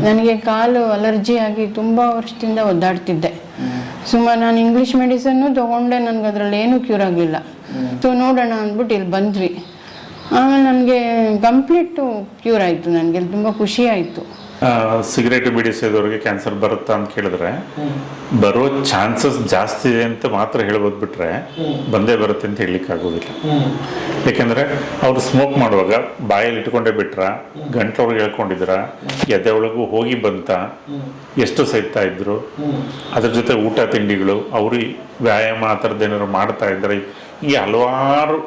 ನನಗೆ ಕಾಲು ಅಲರ್ಜಿ ಆಗಿ ತುಂಬ ವರ್ಷದಿಂದ ಒದ್ದಾಡ್ತಿದ್ದೆ. ಸುಮಾರು ನಾನು ಇಂಗ್ಲೀಷ್ ಮೆಡಿಸನ್ನು ತೊಗೊಂಡೆ, ನನಗೆ ಅದರಲ್ಲಿ ಏನೂ ಕ್ಯೂರ್ ಆಗಲಿಲ್ಲ. ಸೊ ನೋಡೋಣ ಅಂದ್ಬಿಟ್ಟು ಇಲ್ಲಿ ಬಂದ್ವಿ. ಆಮೇಲೆ ನನಗೆ ಕಂಪ್ಲೀಟು ಕ್ಯೂರ್ ಆಯಿತು. ನನಗೆ ತುಂಬ ಖುಷಿ ಆಯಿತು. ಸಿಗರೇಟ್ ಬೀಡಿ ಸೇದೋರಿಗೆ ಕ್ಯಾನ್ಸರ್ ಬರುತ್ತಾ ಅಂತ ಕೇಳಿದ್ರೆ ಬರೋ ಚಾನ್ಸಸ್ ಜಾಸ್ತಿ ಇದೆ ಅಂತ ಮಾತ್ರ ಹೇಳ್ಬೋದು, ಬಿಟ್ರೆ ಬಂದೇ ಬರುತ್ತೆ ಅಂತ ಹೇಳಲಿಕ್ಕೆ ಆಗೋದಿಲ್ಲ. ಯಾಕೆಂದರೆ ಅವರು ಸ್ಮೋಕ್ ಮಾಡುವಾಗ ಬಾಯಲ್ಲಿ ಇಟ್ಕೊಂಡೇ ಬಿಟ್ರ, ಗಂಟ್ಲೊಳಗೆ ಹೇಳ್ಕೊಂಡಿದ್ರ, ಎದೆ ಒಳಗೂ ಹೋಗಿ ಬಂತ, ಎಷ್ಟು ಸಹಿತಾ ಇದ್ರು, ಅದ್ರ ಜೊತೆ ಊಟ ತಿಂಡಿಗಳು, ಅವರು ವ್ಯಾಯಾಮ ಆ ಥರದ್ದು ಏನಾದ್ರು ಮಾಡ್ತಾ ಇದ್ದಾರೆ, ಹೀಗೆ ಹಲವಾರು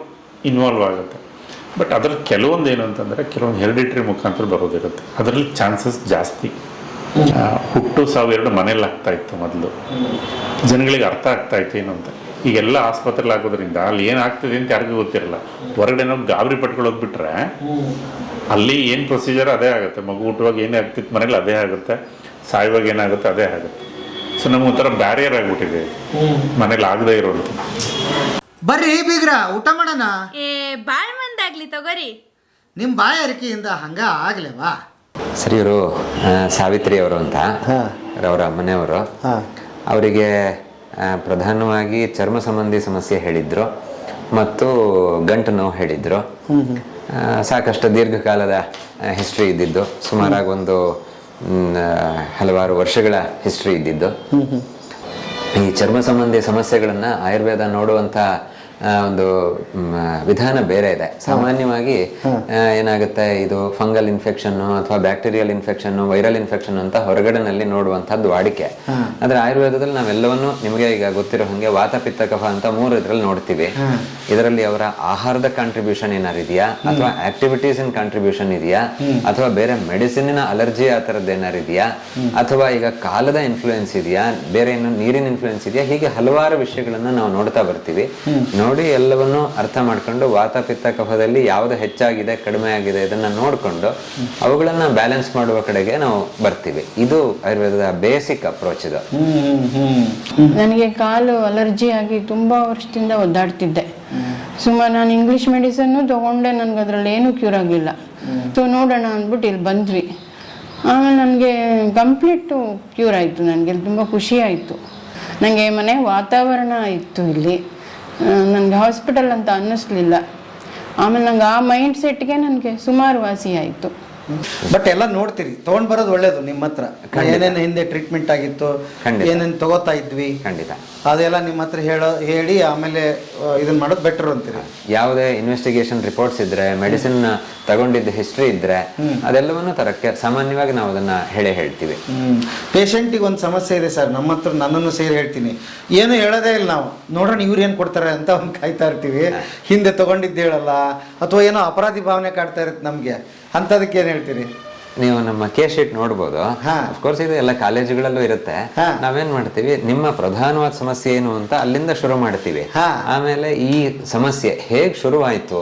ಇನ್ವಾಲ್ವ್ ಆಗುತ್ತೆ. ಬಟ್ ಅದ್ರ ಕೆಲವೊಂದು ಏನು ಅಂತಂದರೆ ಕೆಲವೊಂದು ಹೆರಿಡಿಟ್ರಿ ಮುಖಾಂತರ ಬರೋದಿರುತ್ತೆ, ಅದರಲ್ಲಿ ಚಾನ್ಸಸ್ ಜಾಸ್ತಿ. ಹುಟ್ಟು ಸಾವು ಎರಡು ಮನೇಲಿ ಆಗ್ತಾ ಇತ್ತು ಮೊದಲು, ಜನಗಳಿಗೆ ಅರ್ಥ ಆಗ್ತಾ ಇತ್ತು ಏನು ಅಂತ. ಈಗೆಲ್ಲ ಆಸ್ಪತ್ರೆಲಿ ಆಗೋದ್ರಿಂದ ಅಲ್ಲಿ ಏನಾಗ್ತಿದೆ ಅಂತ ಯಾರಿಗೂ ಗೊತ್ತಿರಲ್ಲ. ಹೊರಗಡೆ ನಾವು ಗಾಬರಿ ಪಟ್ಕೊಳ್ಳೋದ್ಬಿಟ್ರೆ ಅಲ್ಲಿ ಏನು ಪ್ರೊಸೀಜರ್ ಅದೇ ಆಗುತ್ತೆ. ಮಗು ಹುಟ್ಟುವಾಗ ಏನೇ ಆಗ್ತಿತ್ತು ಮನೇಲಿ ಅದೇ ಆಗುತ್ತೆ, ಸಾಯುವಾಗ ಏನಾಗುತ್ತೆ ಅದೇ ಆಗುತ್ತೆ. ಸೊ ನಮ್ಗೆ ಒಂಥರ ಬ್ಯಾರಿಯರ್ ಆಗಿಬಿಟ್ಟಿದೆ ಮನೇಲಿ ಆಗದೇ ಇರೋದು. ಬರ್ರಿ ಬೀಗ್ರ, ಊಟ ಮಾಡೋಣ. ಬಾಳ್ ಮಂದಾಗ್ಲಿ ತಗೋರಿ. ನಿಮ್ಮ ಬಾಯಾರಿಕೆಯಿಂದ ಹಂಗ ಆಗ್ಲೇವಾ? ಸರಿ, ಇವರು ಸಾವಿತ್ರಿ ಅವರು ಅಂತ ಅವರ ಮನೆಯವರು. ಅವರಿಗೆ ಪ್ರಧಾನವಾಗಿ ಚರ್ಮ ಸಂಬಂಧಿ ಸಮಸ್ಯೆ ಹೇಳಿದ್ರು ಮತ್ತು ಗಂಟು ನೋವು ಹೇಳಿದ್ರು. ಸಾಕಷ್ಟು ದೀರ್ಘಕಾಲದ ಹಿಸ್ಟ್ರಿ ಇದ್ದಿದ್ದು, ಸುಮಾರಾಗಿ ಒಂದು ಹಲವಾರು ವರ್ಷಗಳ ಹಿಸ್ಟ್ರಿ ಇದ್ದಿದ್ದು. ಈ ಚರ್ಮ ಸಂಬಂಧಿ ಸಮಸ್ಯೆಗಳನ್ನು ಆಯುರ್ವೇದ ನೋಡುವಂಥ ಒಂದು ವಿಧಾನ ಬೇರೆ ಇದೆ. ಸಾಮಾನ್ಯವಾಗಿ ಏನಾಗುತ್ತೆ, ಇದು ಫಂಗಲ್ ಇನ್ಫೆಕ್ಷನ್ನು ಅಥವಾ ಬ್ಯಾಕ್ಟೀರಿಯಲ್ ಇನ್ಫೆಕ್ಷನ್ನು, ವೈರಲ್ ಇನ್ಫೆಕ್ಷನ್ ಅಂತ ಹೊರಗಡೆನಲ್ಲಿ ನೋಡುವಂಥದ್ದು ವಾಡಿಕೆ. ಆದರೆ ಆಯುರ್ವೇದದಲ್ಲಿ ನಾವೆಲ್ಲವನ್ನು ನಿಮಗೆ ಈಗ ಗೊತ್ತಿರೋ ಹಾಗೆ ವಾತ ಪಿತ್ತ ಕಫ ಅಂತ 3 ಇದರಲ್ಲಿ ನೋಡ್ತೀವಿ. ಇದರಲ್ಲಿ ಅವರ ಆಹಾರದ ಕಾಂಟ್ರಿಬ್ಯೂಷನ್ ಏನಾರು ಇದೆಯಾ, ಅಥವಾ ಆಕ್ಟಿವಿಟೀಸ್ ಇನ್ ಕಾಂಟ್ರಿಬ್ಯೂಷನ್ ಇದೆಯಾ, ಅಥವಾ ಬೇರೆ ಮೆಡಿಸಿನಿನ ಅಲರ್ಜಿ ಆ ಥರದ್ದು ಏನಾರು ಇದೆಯಾ, ಅಥವಾ ಈಗ ಕಾಲದ ಇನ್ಫ್ಲೂಯೆನ್ಸ್ ಇದೆಯಾ, ಬೇರೆ ಏನು ನೀರಿನ ಇನ್ಫ್ಲೂಯೆನ್ಸ್ ಇದೆಯಾ, ಹೀಗೆ ಹಲವಾರು ವಿಷಯಗಳನ್ನು ನಾವು ನೋಡ್ತಾ ಬರ್ತೀವಿ. ನೋಡಿ ಎಲ್ಲವನ್ನು ಅರ್ಥ ಮಾಡ್ಕೊಂಡು ವಾತ ಪಿತ್ತ ಕಫದಲ್ಲಿ ಯಾವುದು ಹೆಚ್ಚಾಗಿದೆ ಕಡಿಮೆ ಆಗಿದೆ ಇದನ್ನ ನೋಡಿಕೊಂಡು ಅವುಗಳನ್ನ ಬ್ಯಾಲೆನ್ಸ್ ಮಾಡುವ ಕಡೆಗೆ ನಾವು ಬರ್ತೀವಿ. ಇದು ಆಯುರ್ವೇದದ ಬೇಸಿಕ್ ಅಪ್ರೋಚ್. ಇದು ನನಗೆ ಕಾಲು ಅಲರ್ಜಿ ಆಗಿ ತುಂಬ ವರ್ಷದಿಂದ ಒದ್ದಾಡ್ತಿದ್ದೆ. ಸುಮಾರು ನಾನು ಇಂಗ್ಲೀಷ್ ಮೆಡಿಸನ್ನು ತೊಗೊಂಡೆ, ನನಗೆ ಅದರಲ್ಲಿ ಏನೂ ಕ್ಯೂರ್ ಆಗಲಿಲ್ಲ. ಸೊ ನೋಡೋಣ ಅಂದ್ಬಿಟ್ಟು ಇಲ್ಲಿ ಬಂದ್ವಿ. ಆಮೇಲೆ ನನಗೆ ಕಂಪ್ಲೀಟು ಕ್ಯೂರ್ ಆಯಿತು. ನನಗೆ ತುಂಬ ಖುಷಿ ಆಯಿತು. ನನಗೆ ಮನೆ ವಾತಾವರಣ ಇತ್ತು ಇಲ್ಲಿ, ನನಗೆ ಹಾಸ್ಪಿಟಲ್ ಅಂತ ಅನ್ನಿಸ್ಲಿಲ್ಲ. ಆಮೇಲೆ ನಂಗೆ ಆ ಮೈಂಡ್ ಸೆಟ್ಗೆ ನನಗೆ ಸುಮಾರು ವಾಸಿ ಆಯಿತು. ಬಟ್ ಎಲ್ಲ ನೋಡ್ತೀರಿ, ತೊಗೊಂಡು ಬರೋದು ಒಳ್ಳೇದು. ನಿಮ್ಮ ಹತ್ರ ಏನೇನು ಹಿಂದೆ ಟ್ರೀಟ್ಮೆಂಟ್ ಆಗಿತ್ತು, ಏನೇನು ತಗೋತಾ ಇದ್ವಿ, ಖಂಡಿತ ಅದೆಲ್ಲ ನಿಮ್ಮ ಹತ್ರ ಹೇಳಿ ಆಮೇಲೆ ಇದನ್ನ ಮಾಡೋದು ಬೆಟರ್ ಅಂತೀರಿ. ಯಾವುದೇ ಇನ್ವೆಸ್ಟಿಗೇಷನ್ ರಿಪೋರ್ಟ್ಸ್ ಇದ್ರೆ, ಮೆಡಿಸಿನ್ ತಗೊಂಡಿದ್ದ ಹಿಸ್ಟ್ರಿ ಇದ್ರೆ, ಅದೆಲ್ಲವನ್ನು ತರಕ್ಕೆ ಸಾಮಾನ್ಯವಾಗಿ ನಾವು ಅದನ್ನ ಹೇಳ್ತೀವಿ. ಪೇಷಂಟಿಗೆ ಒಂದು ಸಮಸ್ಯೆ ಇದೆ ಸರ್, ನಮ್ಮ ಹತ್ರ ನನ್ನನ್ನು ಸೇರಿ ಹೇಳ್ತೀನಿ, ಏನು ಹೇಳೋದೇ ಇಲ್ಲ ನಾವು, ನೋಡೋಣ ಇವ್ರು ಏನು ಕೊಡ್ತಾರೆ ಅಂತ ಒಂದು ಕಾಯ್ತಾ ಇರ್ತೀವಿ. ಹಿಂದೆ ತಗೊಂಡಿದ್ದು ಹೇಳಲ್ಲ, ಅಥವಾ ಏನೋ ಅಪರಾಧಿ ಭಾವನೆ ಕಾಡ್ತಾ ಇರುತ್ತೆ ನಮಗೆ, ಅಂಥದಕ್ಕೆ ಏನು ಹೇಳ್ತೀರಿ? ನೀವು ನಮ್ಮ ಕೇಸ್ ಶೀಟ್ ನೋಡ್ಬೋದು. ಅಫ್ಕೋರ್ಸ್ ಇದು ಎಲ್ಲ ಕಾಲೇಜುಗಳಲ್ಲೂ ಇರುತ್ತೆ. ನಾವೇನ್ ಮಾಡ್ತೀವಿ, ನಿಮ್ಮ ಪ್ರಧಾನವಾದ ಸಮಸ್ಯೆ ಏನು ಅಂತ ಅಲ್ಲಿಂದ ಶುರು ಮಾಡ್ತೀವಿ. ಆಮೇಲೆ ಈ ಸಮಸ್ಯೆ ಹೇಗ್ ಶುರುವಾಯ್ತು,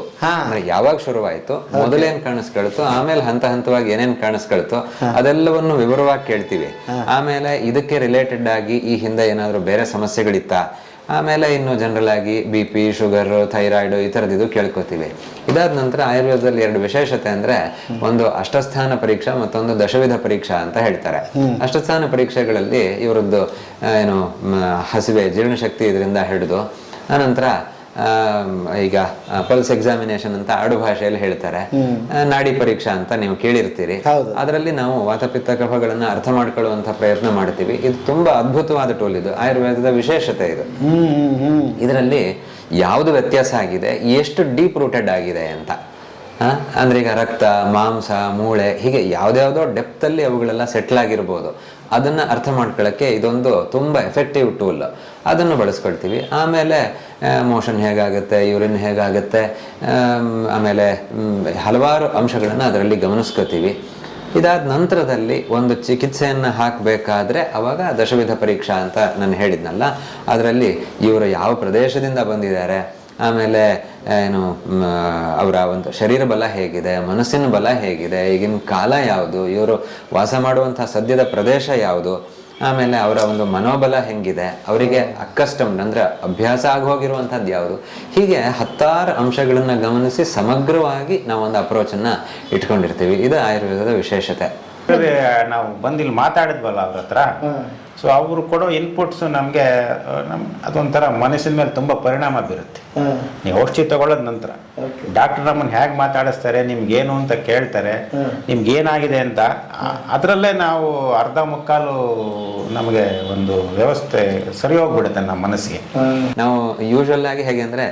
ಯಾವಾಗ ಶುರುವಾಯ್ತು, ಮೊದಲೇನ್ ಕಾಣಿಸ್ಕೊಳ್ತು, ಆಮೇಲೆ ಹಂತ ಹಂತವಾಗಿ ಏನೇನ್ ಕಾಣಿಸ್ಕೊಳ್ತು ಅದೆಲ್ಲವನ್ನು ವಿವರವಾಗಿ ಕೇಳ್ತೀವಿ. ಆಮೇಲೆ ಇದಕ್ಕೆ ರಿಲೇಟೆಡ್ ಆಗಿ ಈ ಹಿಂದೆ ಏನಾದ್ರು ಬೇರೆ ಸಮಸ್ಯೆಗಳಿತ್ತ, ಆಮೇಲೆ ಇನ್ನು ಜನರಲ್ ಆಗಿ BP, ಶುಗರ್, ಥೈರಾಯ್ಡ್ ಈ ಥರದ್ದು ಕೇಳ್ಕೊತೀವಿ. ಇದಾದ ನಂತರ ಆಯುರ್ವೇದದಲ್ಲಿ 2 ವಿಶೇಷತೆ ಅಂದ್ರೆ, ಒಂದು ಅಷ್ಟಸ್ಥಾನ ಪರೀಕ್ಷಾ, ಮತ್ತೊಂದು ದಶವಿಧ ಪರೀಕ್ಷಾ ಅಂತ ಹೇಳ್ತಾರೆ. ಅಷ್ಟಸ್ಥಾನ ಪರೀಕ್ಷೆಗಳಲ್ಲಿ ಇವರದ್ದು ಏನು ಹಸಿವೆ, ಜೀರ್ಣಶಕ್ತಿ ಇದರಿಂದ ಹಿಡಿದು, ಆನಂತರ ಈಗ ಪಲ್ಸ್ ಎಕ್ಸಾಮಿನೇಷನ್ ಅಂತ ಆಡು ಭಾಷೆಯಲ್ಲಿ ಹೇಳ್ತಾರೆ, ನಾಡಿ ಪರೀಕ್ಷಾ ಅಂತ ನೀವು ಕೇಳಿರ್ತೀರಿ. ಅದರಲ್ಲಿ ನಾವು ವಾತಪಿತ್ತ ಕಫಗಳನ್ನ ಅರ್ಥ ಮಾಡ್ಕೊಳ್ಳುವಂತ ಪ್ರಯತ್ನ ಮಾಡ್ತೀವಿ. ಇದು ತುಂಬಾ ಅದ್ಭುತವಾದ ಟೂಲ್. ಇದು ಆಯುರ್ವೇದದ ವಿಶೇಷತೆ. ಇದು ಇದರಲ್ಲಿ ಯಾವುದು ವ್ಯತ್ಯಾಸ ಆಗಿದೆ, ಎಷ್ಟು ಡೀಪ್ ರೂಟೆಡ್ ಆಗಿದೆ ಅಂತ. ಅಂದ್ರೆ ಈಗ ರಕ್ತ, ಮಾಂಸ, ಮೂಳೆ, ಹೀಗೆ ಯಾವ್ದಾವ್ದೋ ಡೆಪ್ತ್ ಅಲ್ಲಿ ಅವುಗಳೆಲ್ಲ ಸೆಟ್ಲ್ ಆಗಿರ್ಬೋದು. ಅದನ್ನ ಅರ್ಥ ಮಾಡ್ಕೊಳ್ಳಕ್ಕೆ ಇದೊಂದು ತುಂಬಾ ಎಫೆಕ್ಟಿವ್ ಟೂಲ್. ಅದನ್ನು ಬಳಸ್ಕೊಳ್ತೀವಿ. ಆಮೇಲೆ ಮೋಷನ್ ಹೇಗಾಗುತ್ತೆ, ಯೂರಿನ್ ಹೇಗಾಗುತ್ತೆ, ಆಮೇಲೆ ಹಲವಾರು ಅಂಶಗಳನ್ನ ಅದರಲ್ಲಿ ಗಮನಿಸ್ಕೋತೀವಿ. ಇದಾದ ನಂತರದಲ್ಲಿ ಒಂದು ಚಿಕಿತ್ಸೆಯನ್ನು ಹಾಕಬೇಕಾದ್ರೆ ಅವಾಗ ದಶವಿಧ ಪರೀಕ್ಷಾ ಅಂತ ನಾನು ಹೇಳಿದ್ನಲ್ಲ, ಅದರಲ್ಲಿ ಇವರು ಯಾವ ಪ್ರದೇಶದಿಂದ ಬಂದಿದ್ದಾರೆ, ಆಮೇಲೆ ಏನು ಅವರ ಒಂದು ಶರೀರ ಬಲ ಹೇಗಿದೆ, ಮನಸ್ಸಿನ ಬಲ ಹೇಗಿದೆ, ಈಗಿನ ಕಾಲ ಯಾವುದು, ಇವರು ವಾಸ ಮಾಡುವಂತಹ ಸದ್ಯದ ಪ್ರದೇಶ ಯಾವುದು, ಆಮೇಲೆ ಅವರ ಒಂದು ಮನೋಬಲ ಹೆಂಗಿದೆ, ಅವರಿಗೆ ಅಕ್ಕಸ್ಟಮ್ಡ್ ಅಂದ್ರೆ ಅಭ್ಯಾಸ ಆಗೋಗಿರುವಂಥದ್ದು ಯಾವುದು, ಹೀಗೆ 10 ಅಂಶಗಳನ್ನ ಗಮನಿಸಿ ಸಮಗ್ರವಾಗಿ ನಾವೊಂದು ಅಪ್ರೋಚನ್ನ ಇಟ್ಕೊಂಡಿರ್ತೀವಿ. ಇದು ಆಯುರ್ವೇದದ ವಿಶೇಷತೆ. ನಾವು ಬಂದಿಲ್ಲಿ ಮಾತಾಡಿದ್ವಲ್ಲ ಅವ್ರ ಹತ್ರ, ಸೊ ಅವರು ಕೊಡೋ ಇನ್ಪುಟ್ಸ್ ನಮಗೆ ಅದೊಂಥರ ಮನಸ್ಸಿನ ಮೇಲೆ ತುಂಬ ಪರಿಣಾಮ ಬೀರುತ್ತೆ. ನೀವು ಔಷಧಿ ತಗೊಳ್ಳೋದ ನಂತರ ಡಾಕ್ಟರ್ ನಮ್ಮನ್ನು ಹೇಗೆ ಮಾತಾಡಿಸ್ತಾರೆ, ನಿಮ್ಗೇನು ಅಂತ ಕೇಳ್ತಾರೆ, ನಿಮ್ಗೇನಾಗಿದೆ ಅಂತ, ಅದರಲ್ಲೇ ನಾವು ಅರ್ಧ ಮುಕ್ಕಾಲು ನಮಗೆ ಒಂದು ವ್ಯವಸ್ಥೆ ಸರಿ ಹೋಗ್ಬಿಡುತ್ತೆ ನಮ್ಮ ಮನಸ್ಸಿಗೆ. ನಾವು ಯೂಶುವಲ್ ಆಗಿ ಹೇಗೆ ಅಂದ್ರೆ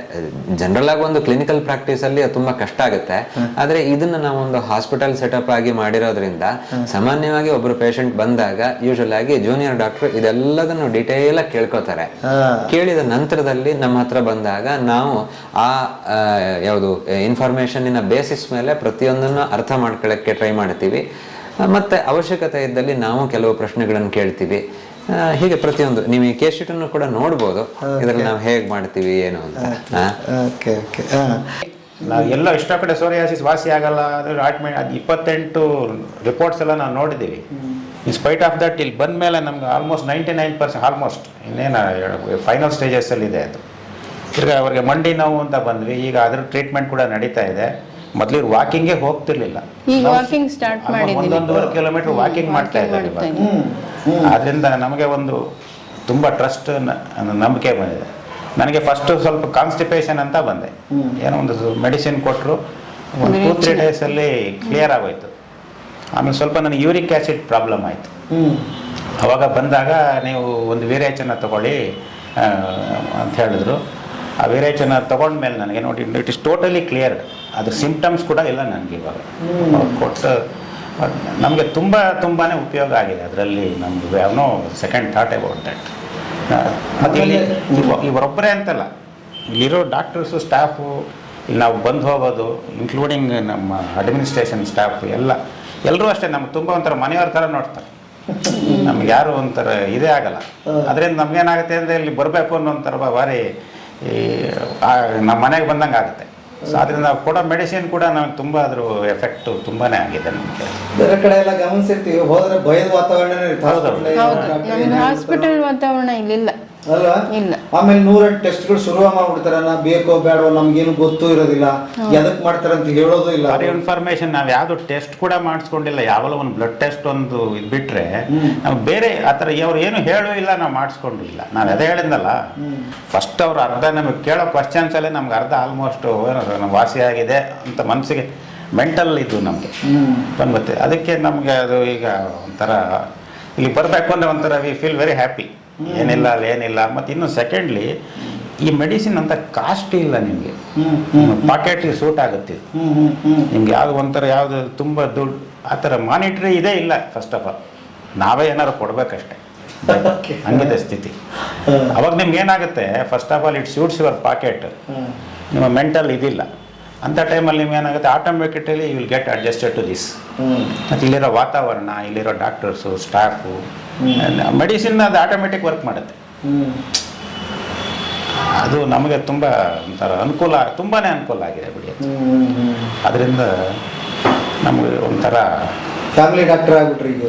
ಜನರಲ್ ಆಗಿ ಒಂದು ಕ್ಲಿನಿಕಲ್ ಪ್ರಾಕ್ಟೀಸ್ ಅಲ್ಲಿ ತುಂಬಾ ಕಷ್ಟ ಆಗುತ್ತೆ. ಆದ್ರೆ ಇದನ್ನ ನಾವು ಒಂದು ಹಾಸ್ಪಿಟಲ್ ಸೆಟಪ್ ಆಗಿ ಮಾಡಿರೋದ್ರಿಂದ ಸಾಮಾನ್ಯವಾಗಿ ಒಬ್ರು ಪೇಷಂಟ್ ಬಂದಾಗ ಯೂಶುವಲ್ ಆಗಿ ಜೂನಿಯರ್ ಡಾಕ್ಟರ್ ಇದೆಲ್ಲದನ್ನು ಡಿಟೇಲ್ ಆಗಿ ಕೇಳ್ಕೊತಾರೆ. ಕೇಳಿದ ನಂತರದಲ್ಲಿ ನಮ್ಮ ಹತ್ರ ಬಂದಾಗ ನಾವು ಆ ಯಾವುದು ಇನ್ಫಾರ್ಮೇಶನ್ ಬೇಸಿಸ್ ಮೇಲೆ ಪ್ರತಿಯೊಂದನ್ನು ಅರ್ಥ ಮಾಡ್ಕೊಳ್ಳಕ್ಕೆ ಟ್ರೈ ಮಾಡ್ತೀವಿ. ಮತ್ತೆ ಅವಶ್ಯಕತೆ ಇದ್ದಲ್ಲಿ ನಾವು ಕೆಲವು ಪ್ರಶ್ನೆಗಳನ್ನು ಕೇಳ್ತೀವಿ. ಹೀಗೆ ಪ್ರತಿಯೊಂದು ನೀವು ಈ ಕೇಸ್ ಶೀಟ್ ಅನ್ನು ಕೂಡ ನೋಡ್ಬೋದು, ಇದ್ರಲ್ಲಿ ನಾವು ಹೇಗೆ ಮಾಡ್ತೀವಿ ಏನು ಅಂತ. ನಾವು ಎಲ್ಲ ಎಷ್ಟೋ ಕಡೆ ಸೋರಿಯಾಸಿಸ್ ವಾಸಿ ಆಗಲ್ಲ, ಅದು 28 ರಿಪೋರ್ಟ್ಸ್ ಎಲ್ಲ ನಾವು ನೋಡಿದ್ದೀವಿ. ಇನ್ ಸ್ಪೈಟ್ ಆಫ್ ದಟ್ ಇಲ್ಲಿ ಬಂದ ಮೇಲೆ ನಮ್ಗೆ ಆಲ್ಮೋಸ್ಟ್ 99% ಆಲ್ಮೋಸ್ಟ್ ಇನ್ನೇನು ಫೈನಲ್ ಸ್ಟೇಜಸ್ಸಲ್ಲಿದೆ ಅದು. ಈಗ ಅವ್ರಿಗೆ ಮಂಡಿ ನೋವು ಅಂತ ಬಂದ್ವಿ, ಈಗ ಅದ್ರ ಟ್ರೀಟ್ಮೆಂಟ್ ಕೂಡ ನಡೀತಾ ಇದೆ. ಮೊದಲು ಇವ್ರು ವಾಕಿಂಗೇ ಹೋಗ್ತಿರ್ಲಿಲ್ಲ, ಈಗ ವಾಕಿಂಗ್ ಸ್ಟಾರ್ಟ್ ಮಾಡಿದ್ದೀವಿ. 1.5 ಕಿಲೋಮೀಟರ್ ವಾಕಿಂಗ್ ಮಾಡ್ತಾ ಇದ್ದಾರೆ ಇವಾಗ. ಆದ್ದರಿಂದ ನಮಗೆ ಒಂದು ತುಂಬ ಟ್ರಸ್ಟ್ ನಂಬಿಕೆ ಬಂದಿದೆ. ನನಗೆ ಫಸ್ಟು ಸ್ವಲ್ಪ ಕಾನ್ಸ್ಟಿಪೇಷನ್ ಅಂತ ಬಂದೆ, ಏನೋ ಒಂದು ಮೆಡಿಸಿನ್ ಕೊಟ್ಟರು, ಒಂದು 2-3 ಡೇಸಲ್ಲಿ ಕ್ಲಿಯರ್ ಆಗೋಯ್ತು. ಆಮೇಲೆ ಸ್ವಲ್ಪ ನನಗೆ ಯೂರಿಕ್ ಆ್ಯಸಿಡ್ ಪ್ರಾಬ್ಲಮ್ ಆಯಿತು. ಅವಾಗ ಬಂದಾಗ ನೀವು ಒಂದು ವಿರೇಚನ ತಗೊಳ್ಳಿ ಅಂತ ಹೇಳಿದ್ರು. ಆ ವಿರೇಚನ ತೊಗೊಂಡ್ಮೇಲೆ ನನಗೆ ನೋಡಿ ಇಟ್ ಇಸ್ ಟೋಟಲಿ ಕ್ಲಿಯರ್ಡ್. ಅದ್ರ ಸಿಂಪ್ಟಮ್ಸ್ ಕೂಡ ಇಲ್ಲ ನನಗೆ ಇವಾಗ ಕೊಟ್ಟು. ನಮಗೆ ತುಂಬಾ ಉಪಯೋಗ ಆಗಿದೆ ಅದರಲ್ಲಿ. ನಮ್ಗೆ have no second thought about that. ಮತ್ತು ಇಲ್ಲಿ ಇವರೊಬ್ಬರೇ ಅಂತಲ್ಲ, ಇಲ್ಲಿರೋ ಡಾಕ್ಟರ್ಸು, ಸ್ಟಾಫು, ಇಲ್ಲಿ ನಾವು ಬಂದು ಹೋಗೋದು, ಇನ್ಕ್ಲೂಡಿಂಗ್ ನಮ್ಮ ಅಡ್ಮಿನಿಸ್ಟ್ರೇಷನ್ ಸ್ಟಾಫ್ ಎಲ್ಲರೂ ಅಷ್ಟೇ ನಮ್ಗೆ ತುಂಬ ಒಂಥರ ಮನೆಯವ್ರ ಥರ ನೋಡ್ತಾರೆ. ನಮ್ಗೆ ಯಾರು ಒಂಥರ ಇದೇ ಆಗಲ್ಲ. ಅದರಿಂದ ನಮ್ಗೇನಾಗುತ್ತೆ ಅಂದರೆ ಇಲ್ಲಿ ಬರಬೇಕು ಅನ್ನೋ ಒಂಥರ ಭಾರಿ ನಮ್ಮ ಮನೆಗೆ ಬಂದಂಗೆ ಆಗುತ್ತೆ. ಸೊ ಅದರಿಂದ ನಾವು ಕೊಡೋ ಮೆಡಿಸಿನ್ ಕೂಡ ನಮಗೆ ತುಂಬ ಅದ್ರ ಎಫೆಕ್ಟು ತುಂಬಾ ಆಗಿದೆ. ನಮಗೆ ಬೇರೆ ಕಡೆ ಎಲ್ಲ ಗಮನಿಸಿರ್ತೀವಿ, ಹೋದ್ರೆ ಭಯದ ವಾತಾವರಣ ನಮ್ಗೆ ಹಾಸ್ಪಿಟಲ್ ವಾತಾವರಣ ಇಲ್ಲಿಲ್ಲ ಅಲ್ವಾ? ಇಲ್ಲ. ಆಮೇಲೆ 100 ಟೆಸ್ಟ್ಗಳು ಶುರು ಮಾಡ್ಬಿಡ್ತಾರ. ನಾ ಬೇಕೋ ಬೇಡೋ ನಮ್ಗೇನು ಗೊತ್ತೂ ಇರೋದಿಲ್ಲ, ಎದಕ್ ಮಾಡ್ತಾರ ಅಂತ ಹೇಳೋದು ಇಲ್ಲ. ಭಾರಿ ಇನ್ಫಾರ್ಮೇಶನ್. ನಾವು ಯಾವ್ದು ಟೆಸ್ಟ್ ಕೂಡ ಮಾಡಿಸ್ಕೊಂಡಿಲ್ಲ. ಯಾವಲ್ಲ ಒಂದು ಬ್ಲಡ್ ಟೆಸ್ಟ್ ಒಂದು ಇದು ಬಿಟ್ರೆ ನಾವು ಬೇರೆ ಆ ಥರ ಅವ್ರು ಏನು ಹೇಳೂ ಇಲ್ಲ, ನಾವು ಮಾಡಿಸ್ಕೊಂಡಿಲ್ಲ. ನಾವು ಅದೇ ಹೇಳಿದ್ನಲ್ಲ, ಫಸ್ಟ್ ಅವ್ರು ಅರ್ಧ ನಮಗೆ ಕೇಳೋ ಕ್ವಶನ್ಸಲ್ಲೇ ನಮ್ಗೆ ಅರ್ಧ ಆಲ್ಮೋಸ್ಟ್ ನಮ್ಗೆ ವಾಸಿ ಆಗಿದೆ ಅಂತ ಮನಸ್ಸಿಗೆ ಮೆಂಟಲ್ ಇದು ನಮಗೆ ಬಂದ್ಬತ್ತೆ. ಅದಕ್ಕೆ ನಮಗೆ ಅದು ಈಗ ಒಂಥರ ಇಲ್ಲಿ ಬರಬೇಕು ಅಂದರೆ ಒಂಥರ ವಿ ಫೀಲ್ ವೆರಿ ಹ್ಯಾಪಿ. ಏನಿಲ್ಲ ಅಲ್ಲಿ ಏನಿಲ್ಲ. ಮತ್ತು ಇನ್ನು ಸೆಕೆಂಡ್ಲಿ ಈ ಮೆಡಿಸಿನ್ ಅಂತ ಕಾಸ್ಟ್ ಇಲ್ಲ ನಿಮಗೆ, ಪಾಕೆಟ್ಗೆ ಸೂಟ್ ಆಗುತ್ತೆ. ನಿಮ್ಗೆ ಯಾವ್ದು ಒಂಥರ ಯಾವುದು ತುಂಬ ದುಡ್ಡು ಆ ಥರ ಮಾನಿಟ್ರಿ ಇದೇ ಇಲ್ಲ. ಫಸ್ಟ್ ಆಫ್ ಆಲ್ ನಾವೇ ಏನಾದ್ರು ಕೊಡಬೇಕಷ್ಟೆ, ಹಂಗಿದೆ ಸ್ಥಿತಿ. ಅವಾಗ ನಿಮ್ಗೆ ಏನಾಗುತ್ತೆ, first of all it suits your pocket, ನಿಮ್ಮ ಮೆಂಟಲ್ ಇದಿಲ್ಲ. ಅಂಥ ಟೈಮಲ್ಲಿ ನಿಮ್ಗೆ ಏನಾಗುತ್ತೆ, automatically you will get adjusted to this. ಮತ್ತು ಇಲ್ಲಿರೋ ವಾತಾವರಣ, ಇಲ್ಲಿರೋ ಡಾಕ್ಟರ್ಸು, ಸ್ಟಾಫು, ಮೆಡಿಸಿನ್ ಅದು ಆಟೋಮೆಟಿಕ್ ವರ್ಕ್ ಮಾಡುತ್ತೆ. ಅದು ನಮಗೆ ತುಂಬ ಒಂಥರ ಅನುಕೂಲ, ತುಂಬಾ ಅನುಕೂಲ ಆಗಿದೆ ಬಿಡಿ. ಅದರಿಂದ ನಮಗೆ ಒಂಥರ ಫ್ಯಾಮಿಲಿ ಡಾಕ್ಟರ್ ಆಗ್ಬಿಟ್ರಿ ಈಗ.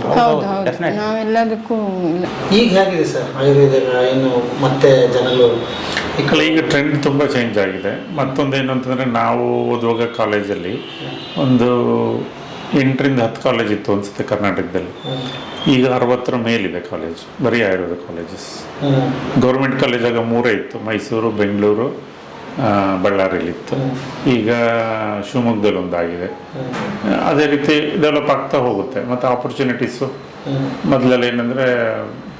ನಾವೆಲ್ಲದಕ್ಕೂ ಇಲ್ಲ. ಈಗ ಹೇಗಿದೆ ಸರ್ ಆಯುರ್ವೇದ? ಏನು ಮತ್ತೆ ಜನಗಳು ಈಗ ಟ್ರೆಂಡ್ ತುಂಬ ಚೇಂಜ್ ಆಗಿದೆ. ಮತ್ತೊಂದೇನು ಅಂತಂದರೆ, ನಾವು ಓದುವಾಗ ಕಾಲೇಜಲ್ಲಿ ಒಂದು 8-10 ಕಾಲೇಜ್ ಇತ್ತು ಅನಿಸುತ್ತೆ ಕರ್ನಾಟಕದಲ್ಲಿ. ಈಗ 60 ಮೇಲಿದೆ ಕಾಲೇಜ್, ಬರೀ ಆಯುರ್ವೇದ ಕಾಲೇಜಸ್. ಗೌರ್ಮೆಂಟ್ ಕಾಲೇಜಾಗ 3 ಇತ್ತು, ಮೈಸೂರು, ಬೆಂಗಳೂರು, ಬಳ್ಳಾರಿಲಿತ್ತು. ಈಗ ಶಿವಮೊಗ್ಗದಲ್ಲಿ ಒಂದಾಗಿದೆ. ಅದೇ ರೀತಿ ಡೆವಲಪ್ ಆಗ್ತಾ ಹೋಗುತ್ತೆ. ಮತ್ತು ಆಪರ್ಚುನಿಟೀಸು ಮೊದಲೆಲ್ಲ ಏನಂದರೆ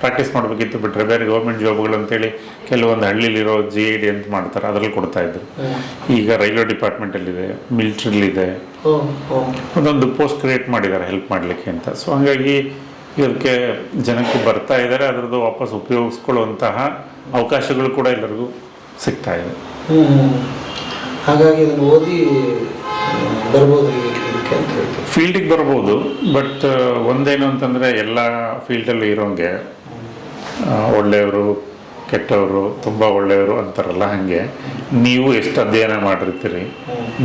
ಪ್ರಾಕ್ಟೀಸ್ ಮಾಡಬೇಕಿತ್ತು, ಬಿಟ್ಟರೆ ಬೇರೆ ಗೌರ್ಮೆಂಟ್ ಜಾಬ್ಗಳು ಅಂತೇಳಿ ಕೆಲವೊಂದು ಹಳ್ಳಿಲಿರೋ GID ಅಂತ ಮಾಡ್ತಾರೆ, ಅದರಲ್ಲಿ ಕೊಡ್ತಾಯಿದ್ರು. ಈಗ ರೈಲ್ವೆ ಡಿಪಾರ್ಟ್ಮೆಂಟಲ್ಲಿದೆ, ಮಿಲಿಟ್ರಿಲಿದೆ, ಒಂದೊಂದು ಪೋಸ್ಟ್ ಕ್ರಿಯೇಟ್ ಮಾಡಿದ್ದಾರೆ ಹೆಲ್ಪ್ ಮಾಡಲಿಕ್ಕೆ ಅಂತ. ಸೊ ಹಾಗಾಗಿ ಇದಕ್ಕೆ ಜನಕ್ಕೆ ಬರ್ತಾ ಇದ್ದಾರೆ. ಅದರದ್ದು ವಾಪಸ್ ಉಪಯೋಗಿಸ್ಕೊಳ್ಳುವಂತಹ ಅವಕಾಶಗಳು ಕೂಡ ಎಲ್ಲರಿಗೂ ಸಿಗ್ತಾ ಇದೆ. ಹಾಗಾಗಿ ಇದನ್ನು ಓದಿ ಬರ್ಬೋದು, ಫೀಲ್ಡಿಗೆ ಬರ್ಬೋದು. ಬಟ್ ಒಂದೇನು ಅಂತಂದರೆ, ಎಲ್ಲ ಫೀಲ್ಡಲ್ಲೂ ಇರೋಂಗೆ ಒಳ್ಳೆಯವರು, ಕೆಟ್ಟವರು, ತುಂಬ ಒಳ್ಳೆಯವರು ಅಂತಾರಲ್ಲ, ಹಾಗೆ ನೀವು ಎಷ್ಟು ಅಧ್ಯಯನ ಮಾಡಿರ್ತೀರಿ,